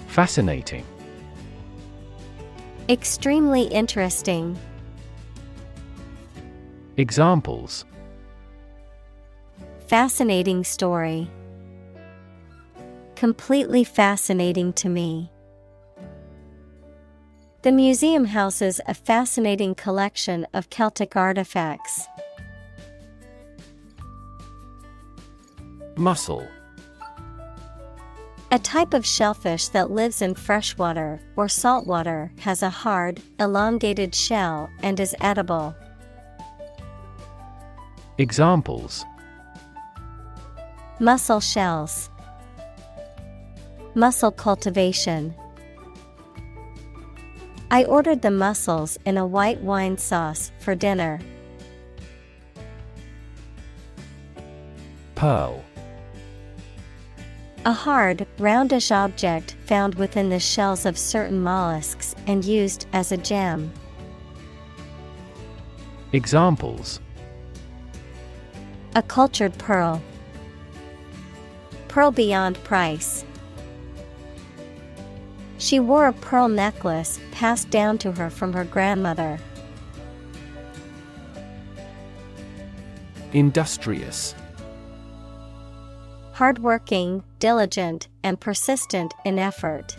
Fascinating. Extremely interesting. Examples. Fascinating story. Completely fascinating to me. The museum houses a fascinating collection of Celtic artifacts. Mussel. A type of shellfish that lives in freshwater or saltwater, has a hard, elongated shell and is edible. Examples. Mussel shells. Mussel cultivation. I ordered the mussels in a white wine sauce for dinner. Pearl. A hard, roundish object found within the shells of certain mollusks and used as a gem. Examples. A cultured pearl. Pearl beyond price. She wore a pearl necklace passed down to her from her grandmother. Industrious. hardworking, diligent, and persistent in effort.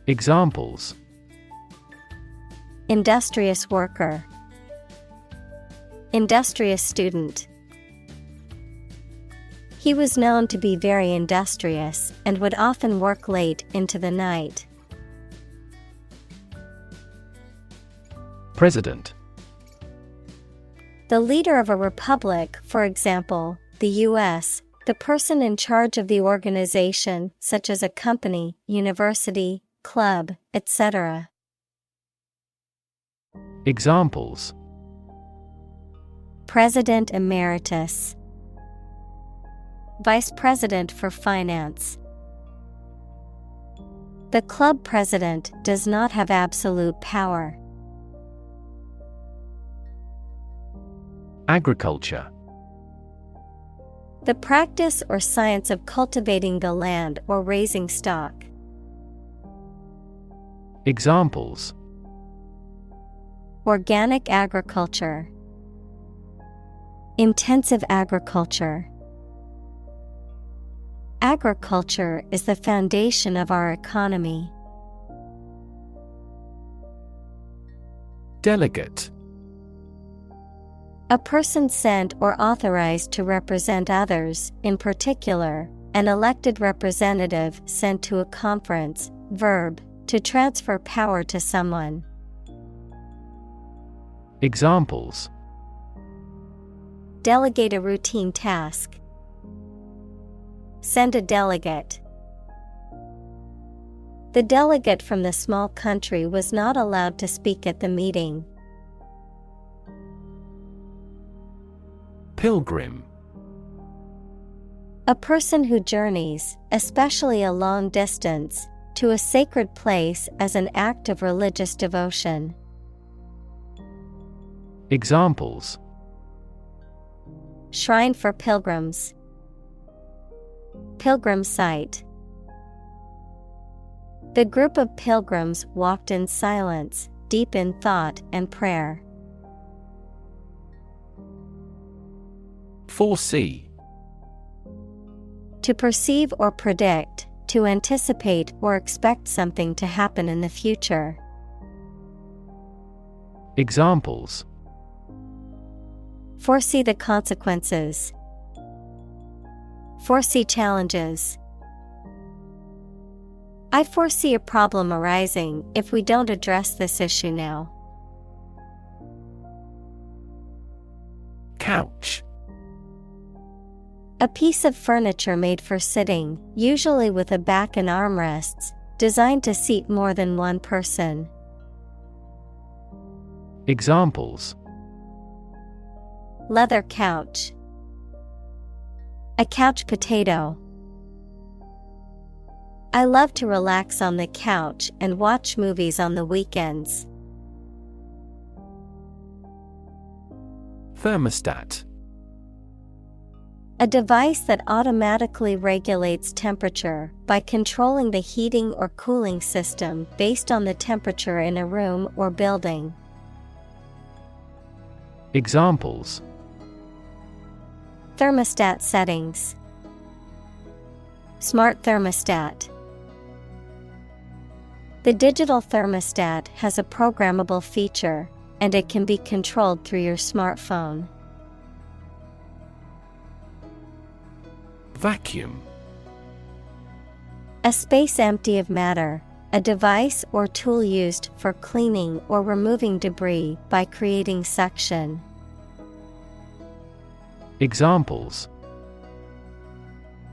Examples: Industrious worker, industrious student. He was known to be very industrious and would often work late into the night. President: The leader of a republic, for example, the U.S., the person in charge of the organization, such as a company, university, club, etc. Examples: President Emeritus, Vice President for Finance. The club president does not have absolute power. Agriculture: The practice or science of cultivating the land or raising stock. Examples: Organic agriculture, intensive agriculture. Agriculture is the foundation of our economy. Delegate: A person sent or authorized to represent others, in particular, an elected representative sent to a conference. Verb, to transfer power to someone. Examples: Delegate a routine task. Send a delegate. The delegate from the small country was not allowed to speak at the meeting. Pilgrim: A person who journeys, especially a long distance, to a sacred place as an act of religious devotion. Examples: Shrine for pilgrims. Pilgrim site. The group of pilgrims walked in silence, deep in thought and prayer. Foresee: To perceive or predict, to anticipate or expect something to happen in the future. Examples: Foresee the consequences. Foresee challenges. I foresee a problem arising if we don't address this issue now. Couch: A piece of furniture made for sitting, usually with a back and armrests, designed to seat more than one person. Examples: Leather couch. A couch potato. I love to relax on the couch and watch movies on the weekends. Thermostat: A device that automatically regulates temperature by controlling the heating or cooling system based on the temperature in a room or building. Examples: Thermostat settings. Smart thermostat. The digital thermostat has a programmable feature, and it can be controlled through your smartphone. Vacuum: A space empty of matter, a device or tool used for cleaning or removing debris by creating suction. Examples: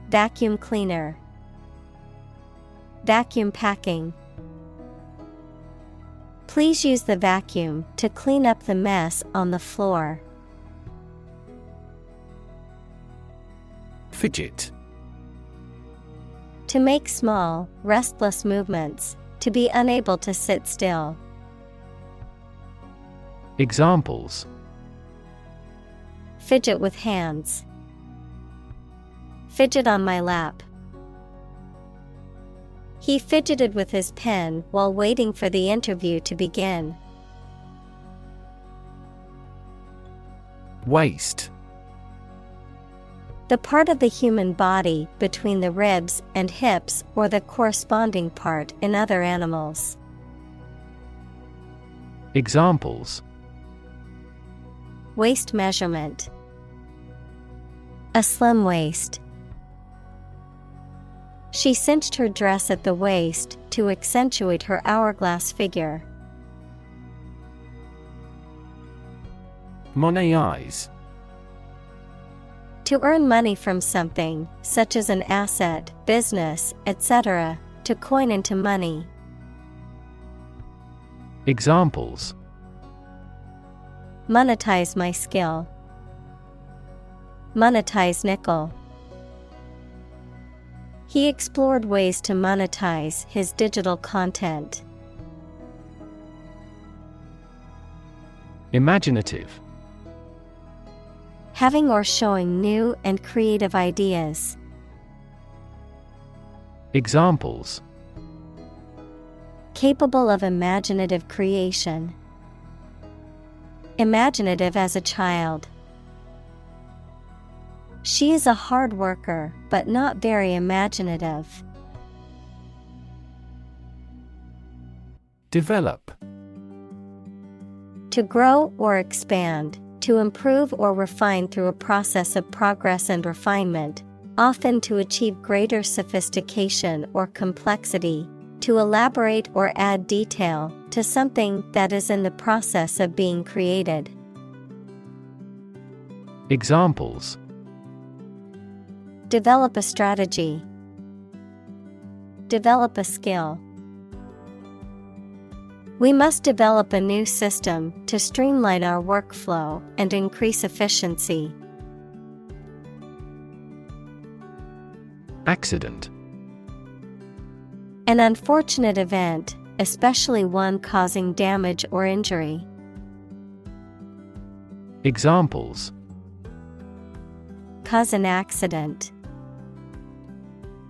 Vacuum cleaner. Vacuum packing. Please use the vacuum to clean up the mess on the floor. Fidget: To make small, restless movements, to be unable to sit still. Examples: Fidget with hands. Fidget on my lap. He fidgeted with his pen while waiting for the interview to begin. Waste: The part of the human body between the ribs and hips or the corresponding part in other animals. Examples: Waist measurement. A slim waist. She cinched her dress at the waist to accentuate her hourglass figure. Monetize. To earn money from something, such as an asset, business, etc., to coin into money. Examples: Monetize my skill. Monetize nickel. He explored ways to monetize his digital content. Imaginative. Having or showing new and creative ideas. Examples: Capable of imaginative creation. Imaginative as a child. She is a hard worker, but not very imaginative. Develop. To grow or expand, to improve or refine through a process of progress and refinement, often to achieve greater sophistication or complexity, to elaborate or add detail to something that is in the process of being created. Examples: Develop a strategy. Develop a skill. We must develop a new system to streamline our workflow and increase efficiency. Accident. An unfortunate event, especially one causing damage or injury. Examples: Cause an accident.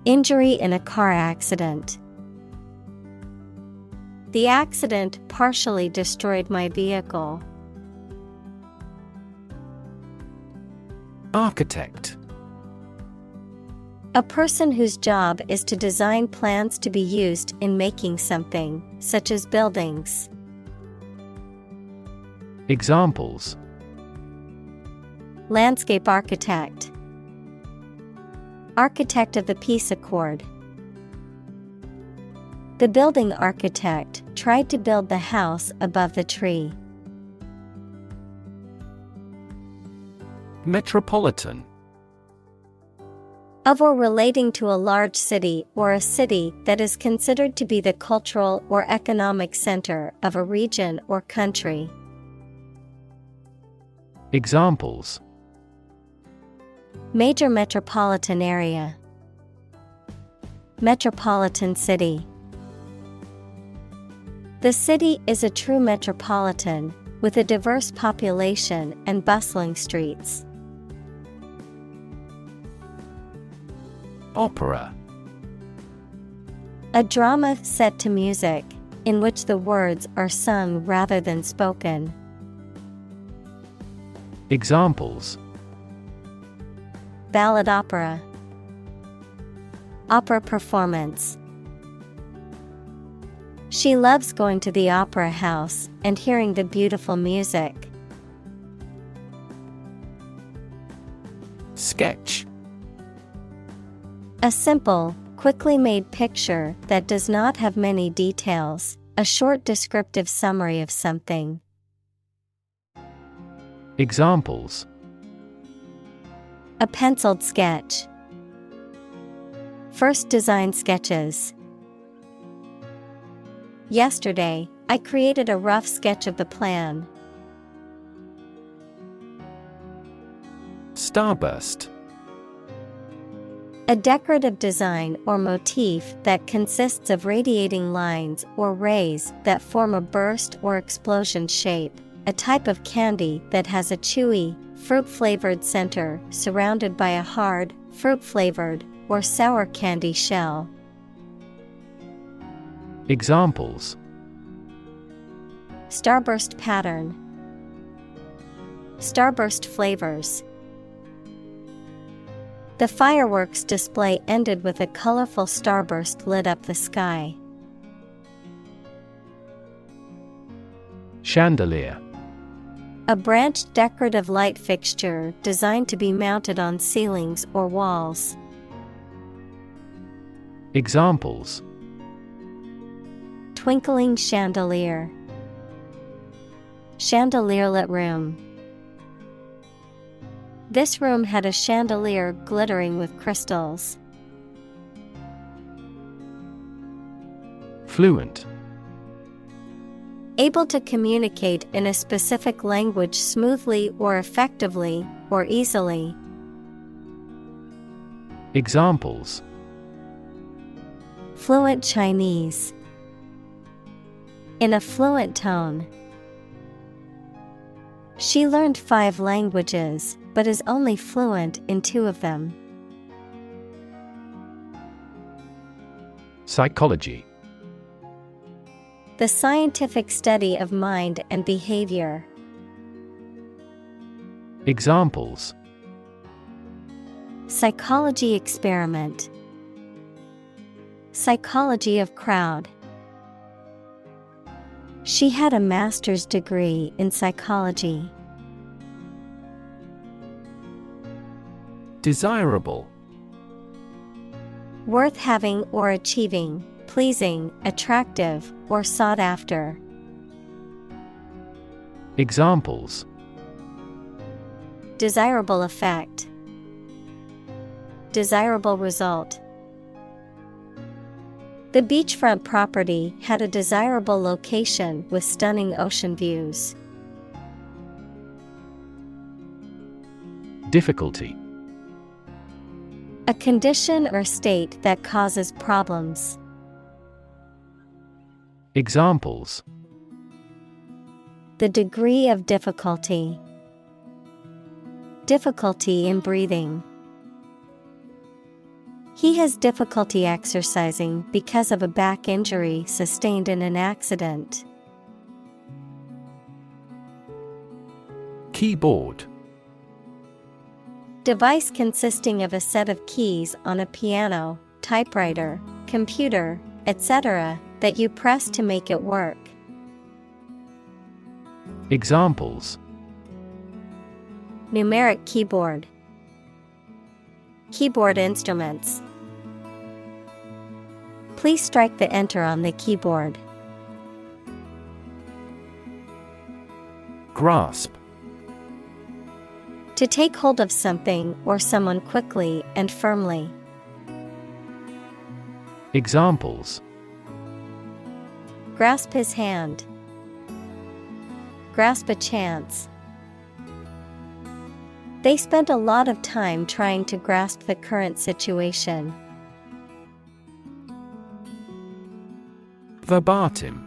Injury in a car accident. The accident partially destroyed my vehicle. Architect. A person whose job is to design plans to be used in making something, such as buildings. Examples: Landscape architect. Architect of the Peace Accord. The building architect tried to build the house above the tree. Metropolitan. Of or relating to a large city or a city that is considered to be the cultural or economic center of a region or country. Examples: Major metropolitan area. Metropolitan city. The city is a true metropolitan, with a diverse population and bustling streets. Opera. A drama set to music, in which the words are sung rather than spoken. Examples: Ballad opera. Opera performance. She loves going to the opera house and hearing the beautiful music. Sketch. A simple, quickly made picture that does not have many details, a short descriptive summary of something. Examples: A penciled sketch. First design sketches. Yesterday, I created a rough sketch of the plan. Starburst. A decorative design or motif that consists of radiating lines or rays that form a burst or explosion shape, a type of candy that has a chewy, fruit-flavored center surrounded by a hard, fruit-flavored, or sour candy shell. Examples: Starburst pattern. Starburst flavors. The fireworks display ended with a colorful starburst lit up the sky. Chandelier. A branched decorative light fixture designed to be mounted on ceilings or walls. Examples: Twinkling chandelier. Chandelier-lit room. This room had a chandelier glittering with crystals. Fluent. Able to communicate in a specific language smoothly or effectively, or easily. Examples: Fluent Chinese. In a fluent tone. She learned 5 languages, but is only fluent in 2 of them. Psychology. The scientific study of mind and behavior. Examples: Psychology experiment. Psychology of crowd. She had a master's degree in psychology. Desirable. Worth having or achieving, pleasing, attractive, or sought after. Examples: Desirable effect. Desirable result. The beachfront property had a desirable location with stunning ocean views. Difficulty. A condition or state that causes problems. Examples: The degree of difficulty. Difficulty in breathing. He has difficulty exercising because of a back injury sustained in an accident. Keyboard. Device consisting of a set of keys on a piano, typewriter, computer, etc., that you press to make it work. Examples: Numeric keyboard. Keyboard instruments. Please strike the enter on the keyboard. Grasp. To take hold of something or someone quickly and firmly. Examples: Grasp his hand. Grasp a chance. They spent a lot of time trying to grasp the current situation. Verbatim.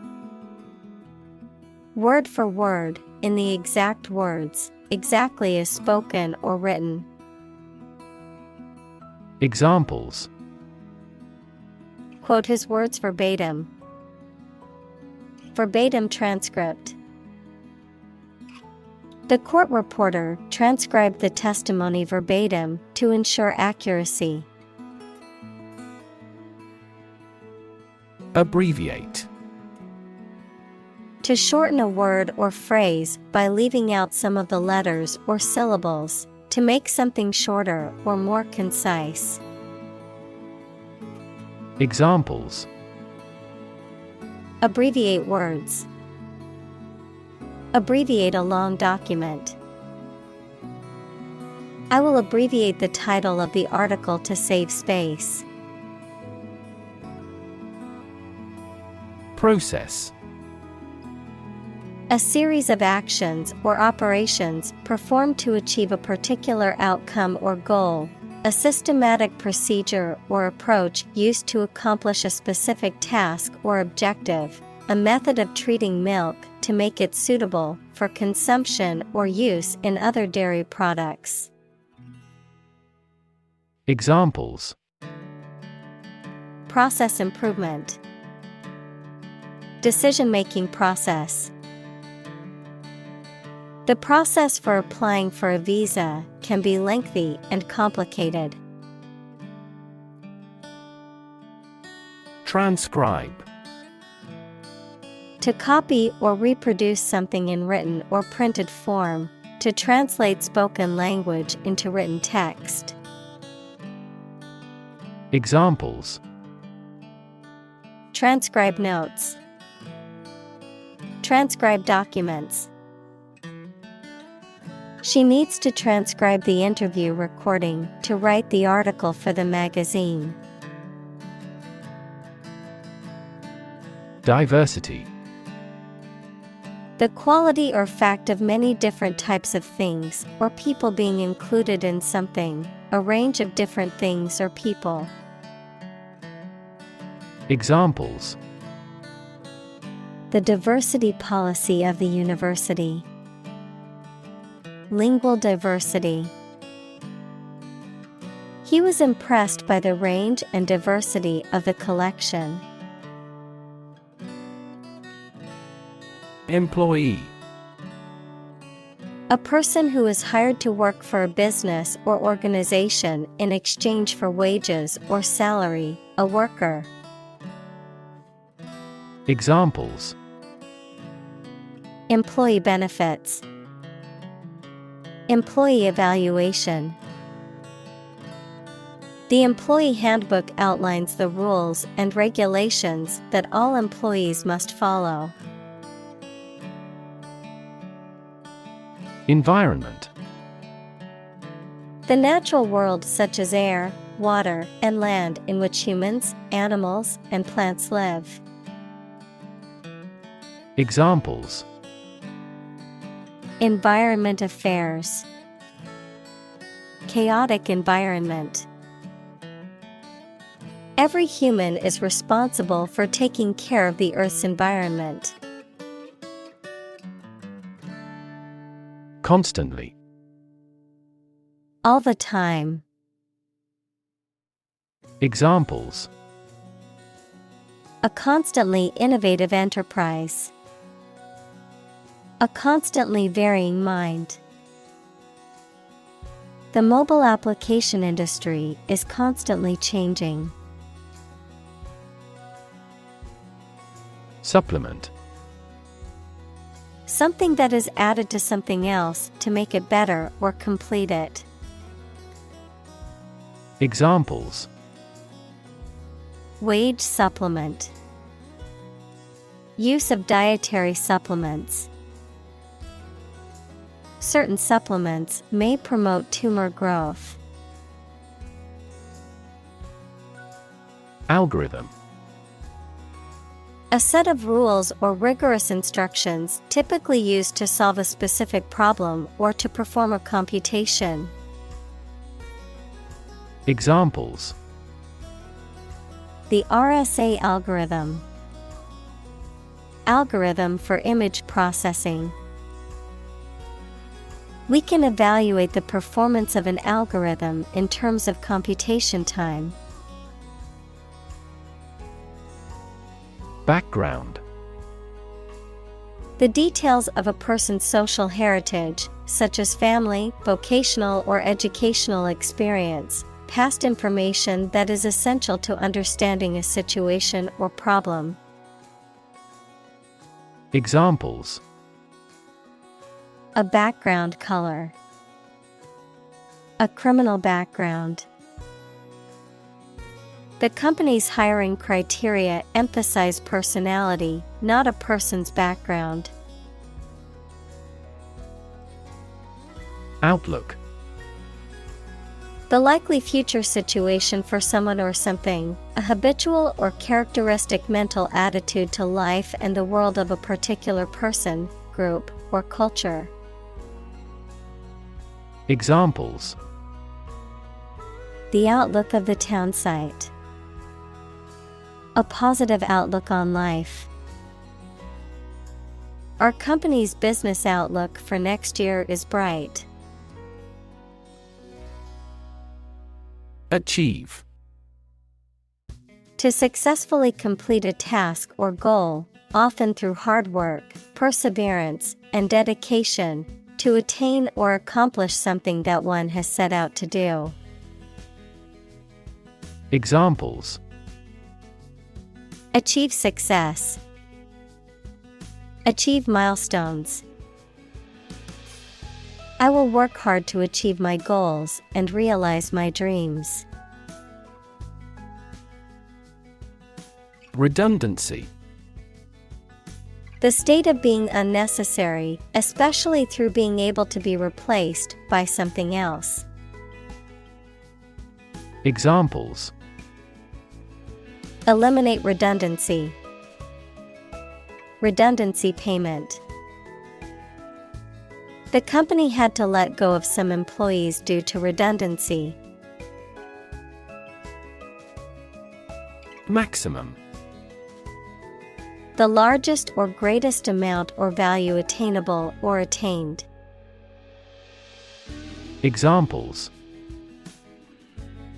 Word for word, in the exact words, exactly as spoken or written. Examples: Quote his words verbatim. Verbatim transcript. The court reporter transcribed the testimony verbatim to ensure accuracy. Abbreviate. To shorten a word or phrase by leaving out some of the letters or syllables, to make something shorter or more concise. Examples: Abbreviate words. Abbreviate a long document. I will abbreviate the title of the article to save space. Process. A series of actions or operations performed to achieve a particular outcome or goal. A systematic procedure or approach used to accomplish a specific task or objective. A method of treating milk to make it suitable for consumption or use in other dairy products. Examples: Process improvement. Decision-making process. The process for applying for a visa can be lengthy and complicated. Transcribe. To copy or reproduce something in written or printed form, to translate spoken language into written text. Examples: Transcribe notes. Transcribe documents. She needs to transcribe the interview recording to write the article for the magazine. Diversity. The quality or fact of many different types of things or people being included in something, a range of different things or people. Examples: The diversity policy of the university. Lingual diversity. He was impressed by the range and diversity of the collection. Employee. A person who is hired to work for a business or organization in exchange for wages or salary, a worker. Examples: Employee benefits. Employee evaluation. The employee handbook outlines the rules and regulations that all employees must follow. Environment. The natural world such as air, water, and land in which humans, animals, and plants live. Examples: Environment affairs. Chaotic environment. Every human is responsible for taking care of the Earth's environment. Constantly. All the time. Examples: A constantly innovative enterprise. A constantly varying mind. The mobile application industry is constantly changing. Supplement. Something that is added to something else to make it better or complete it. Examples: Wage supplement. Use of dietary supplements. Certain supplements may promote tumor growth. Algorithm. A set of rules or rigorous instructions typically used to solve a specific problem or to perform a computation. Examples: The RSA algorithm. Algorithm for image processing. We can evaluate the performance of an algorithm in terms of computation time. Background. The details of a person's social heritage, such as family, vocational or educational experience, past information that is essential to understanding a situation or problem. Examples: A background color. A criminal background. The company's hiring criteria emphasize personality, not a person's background. Outlook. The likely future situation for someone or something, a habitual or characteristic mental attitude to life and the world of a particular person, group, or culture. Examples: The outlook of the town site. A positive outlook on life. Our company's business outlook for next year is bright. Achieve. To successfully complete a task or goal, often through hard work, perseverance, and dedication, to attain or accomplish something that one has set out to do. Examples: Achieve success. Achieve milestones. I will work hard to achieve my goals and realize my dreams. Redundancy. The state of being unnecessary, especially through being able to be replaced by something else. Examples: Eliminate redundancy. Redundancy payment. The company had to let go of some employees due to redundancy. Maximum. The largest or greatest amount or value attainable or attained. Examples: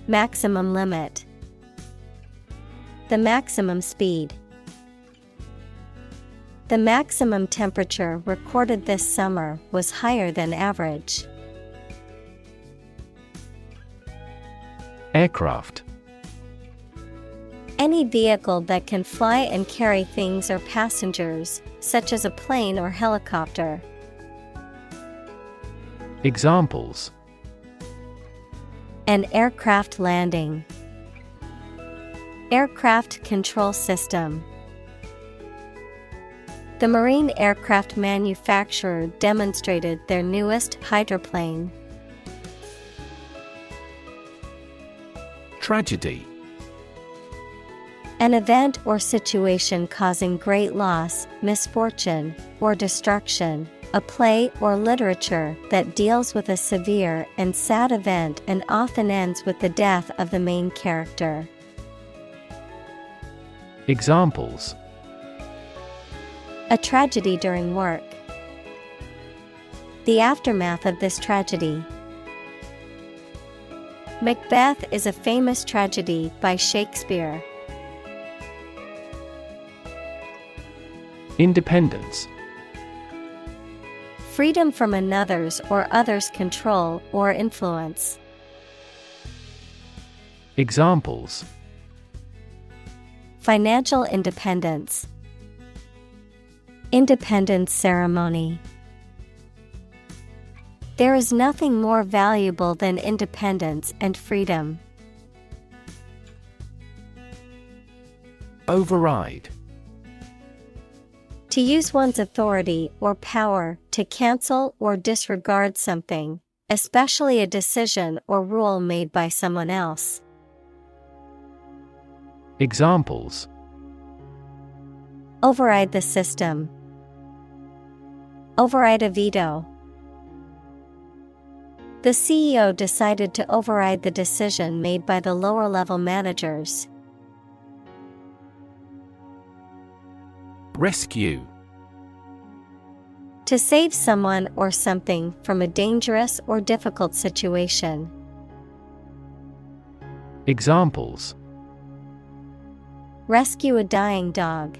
Maximum limit. The maximum speed. The maximum temperature recorded this summer was higher than average. Aircraft. Any vehicle that can fly and carry things or passengers, such as a plane or helicopter. Examples: An aircraft landing. Aircraft control system. The marine aircraft manufacturer demonstrated their newest hydroplane. Tragedy. An event or situation causing great loss, misfortune, or destruction. A play or literature that deals with a severe and sad event and often ends with the death of the main character. Examples: A tragedy during work. The aftermath of this tragedy. Macbeth is a famous tragedy by Shakespeare. Independence. Freedom from another's or others' control or influence. Examples: Financial independence. Independence ceremony. There is nothing more valuable than independence and freedom. Override. To use one's authority or power to cancel or disregard something, especially a decision or rule made by someone else. Examples: Override the system. Override a veto. The CEO decided to override the decision made by the lower-level managers. Rescue. To save someone or something from a dangerous or difficult situation. Examples: Rescue a dying dog.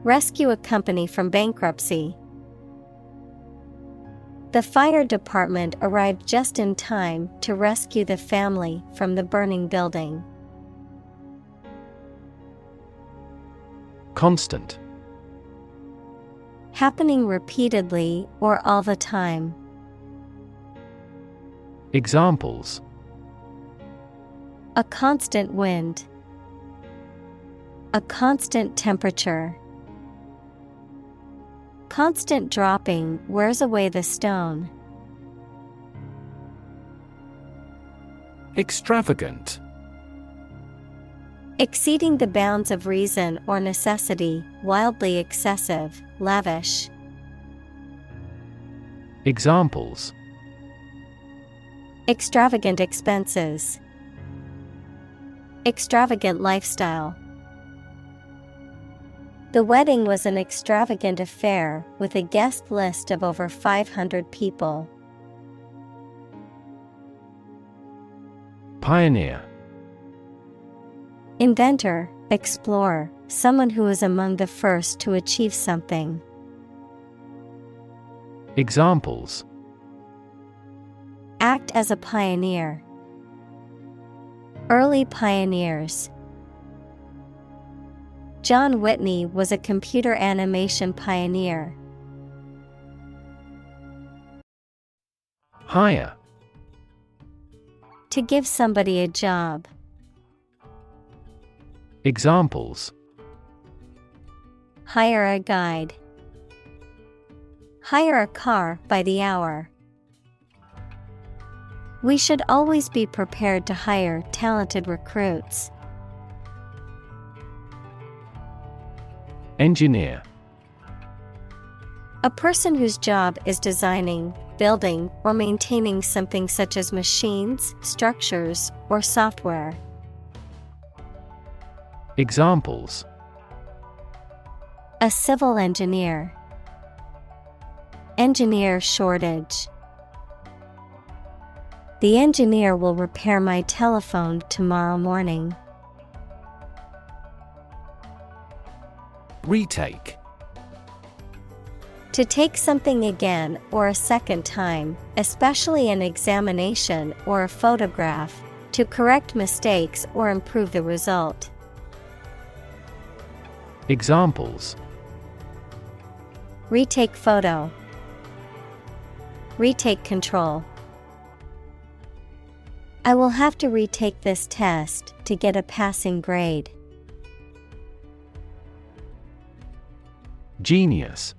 Rescue a company from bankruptcy. The fire department arrived just in time to rescue the family from the burning building. Constant. Happening repeatedly or all the time. Examples: A constant wind. A constant temperature. Constant dropping wears away the stone. Extravagant. Exceeding the bounds of reason or necessity, wildly excessive, lavish. Examples: Extravagant expenses. Extravagant lifestyle. The wedding was an extravagant affair with a guest list of over 500 people. Pioneer. Inventor, explorer, someone who is among the first to achieve something. Examples: Act as a pioneer. Early pioneers. John Whitney was a computer animation pioneer. Hire. To give somebody a job. Examples: Hire a guide. Hire a car by the hour. We should always be prepared to hire talented recruits. Engineer. A person whose job is designing, building, or maintaining something such as machines, structures, or software. Examples: A civil engineer. Engineer shortage. The engineer will repair my telephone tomorrow morning. Retake. To take something again or a second time, especially an examination or a photograph, to correct mistakes or improve the result. Examples: Retake photo. Retake control. I will have to retake this test to get a passing grade. Genius.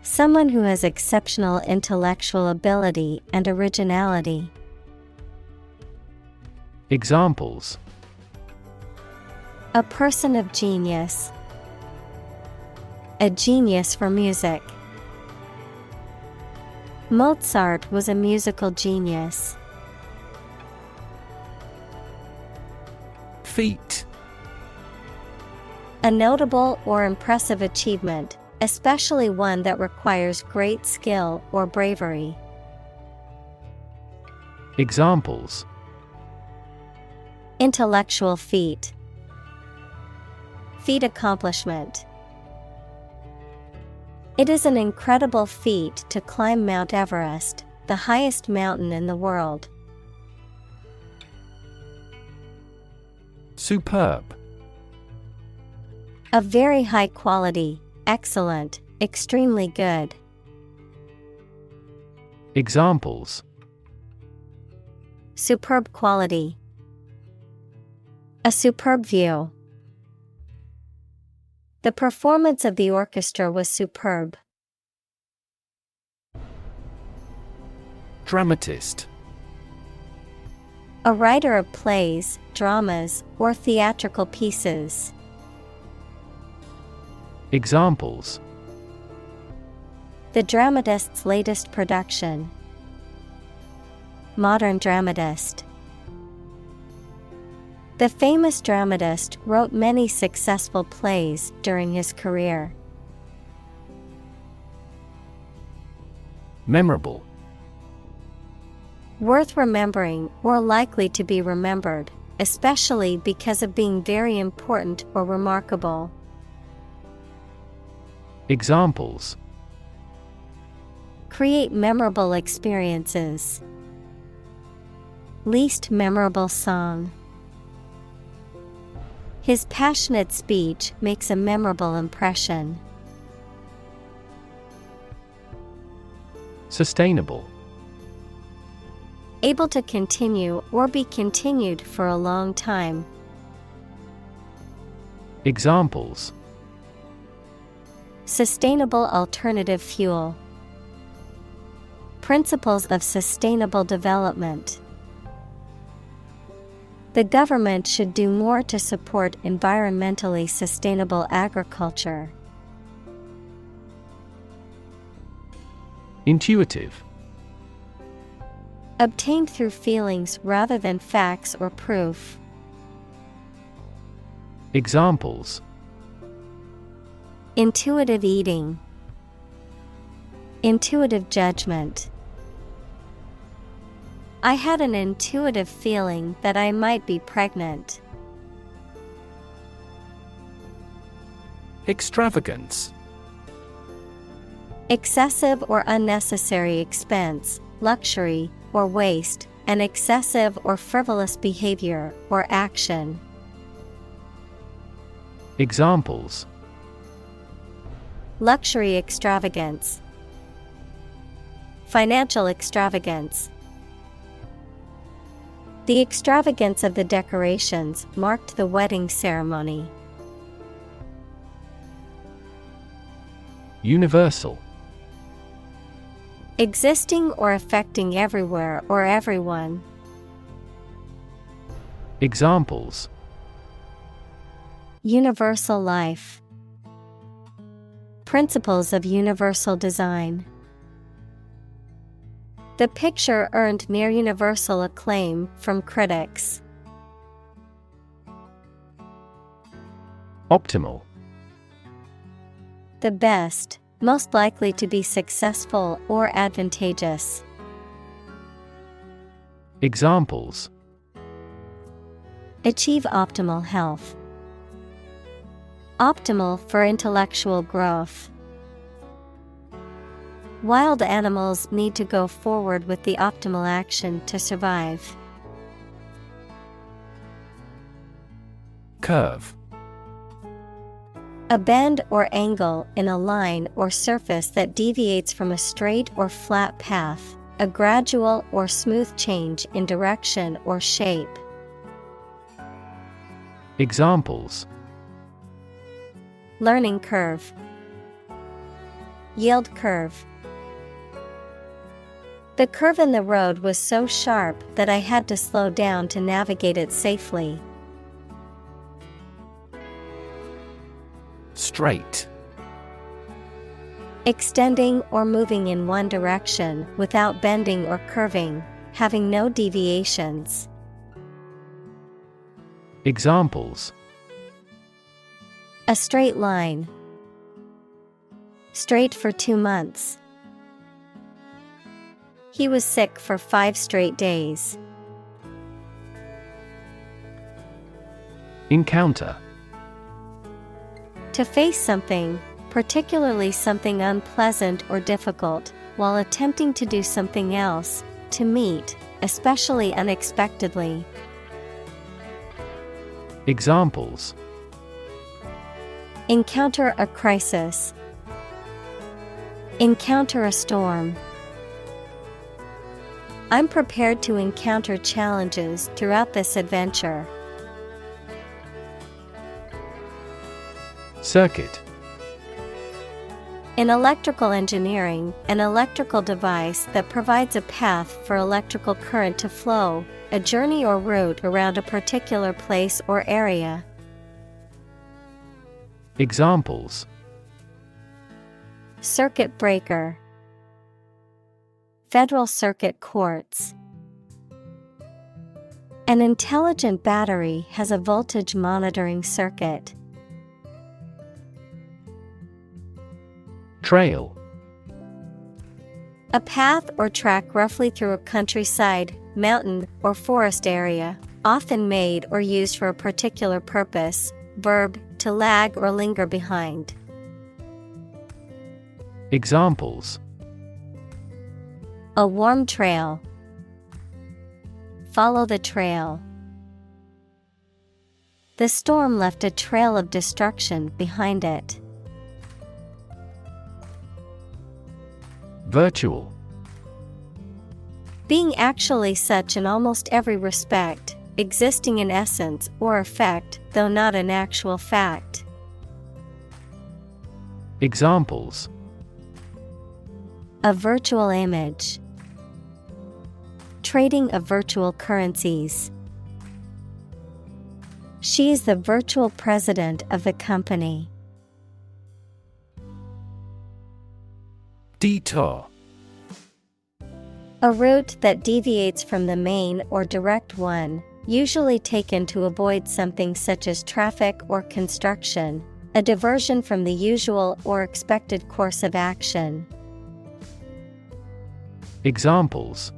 Someone who has exceptional intellectual ability and originality. Examples: A person of genius. A genius for music. Mozart was a musical genius. Feat. A notable or impressive achievement, especially one that requires great skill or bravery. Examples: Intellectual feat. Feat accomplishment. It is an incredible feat to climb Mount Everest, the highest mountain in the world. Superb. Of very high quality, excellent, extremely good. Examples: Superb quality. A superb view. The performance of the orchestra was superb. Dramatist. A writer of plays, dramas, or theatrical pieces. Examples: The dramatist's latest production. Modern dramatist. The famous dramatist wrote many successful plays during his career. Memorable. Worth remembering or likely to be remembered, especially because of being very important or remarkable. Examples: Create memorable experiences. Least memorable song. His passionate speech makes a memorable impression. Sustainable. Able to continue or be continued for a long time. Examples: Sustainable alternative fuel. Principles of sustainable development. The government should do more to support environmentally sustainable agriculture. Intuitive. Obtained through feelings rather than facts or proof. Examples: Intuitive eating. Intuitive judgment. I had an intuitive feeling that I might be pregnant. Extravagance. Excessive or unnecessary expense, luxury, or waste, an excessive or frivolous behavior or action. Examples: luxury extravagance, financial extravagance. The extravagance of the decorations marked the wedding ceremony. Universal. Existing or affecting everywhere or everyone. Examples: universal life, principles of universal design. The picture earned near universal acclaim from critics. Optimal. The best, most likely to be successful or advantageous. Examples: achieve optimal health, optimal for intellectual growth. Wild animals need to go forward with the optimal action to survive. Curve. A bend or angle in a line or surface that deviates from a straight or flat path, a gradual or smooth change in direction or shape. Examples: learning curve, yield curve. The curve in the road was so sharp that I had to slow down to navigate it safely. Straight. Extending or moving in one direction without bending or curving, having no deviations. Examples: a straight line, straight for 2 months. He was sick for 5 straight days. Encounter. To face something, particularly something unpleasant or difficult, while attempting to do something else, to meet, especially unexpectedly. Examples: encounter a crisis, encounter a storm. I'm prepared to encounter challenges throughout this adventure. Circuit. In electrical engineering, an electrical device that provides a path for electrical current to flow, a journey or route around a particular place or area. Examples: circuit breaker, federal circuit courts. An intelligent battery has a voltage monitoring circuit. Trail. A path or track roughly through a countryside, mountain, or forest area, often made or used for a particular purpose. Verb, to lag or linger behind. Examples: a warm trail, follow the trail. The storm left a trail of destruction behind it. Virtual. Being actually such in almost every respect, existing in essence or effect, though not an actual fact. Examples: a virtual image, trading of virtual currencies. She is the virtual president of the company. Detour. A route that deviates from the main or direct one, usually taken to avoid something such as traffic or construction, a diversion from the usual or expected course of action. Examples: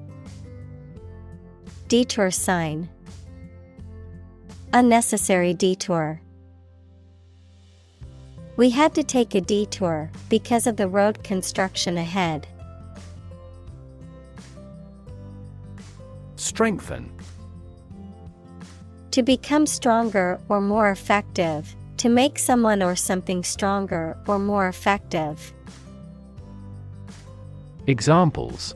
detour sign, unnecessary detour. We had to take a detour because of the road construction ahead. Strengthen. To become stronger or more effective, To make someone or something stronger or more effective. Examples: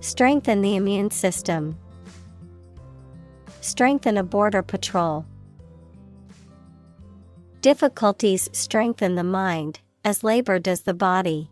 Strengthen the immune system. Strengthen a border patrol. Difficulties strengthen the mind, as labor does the body.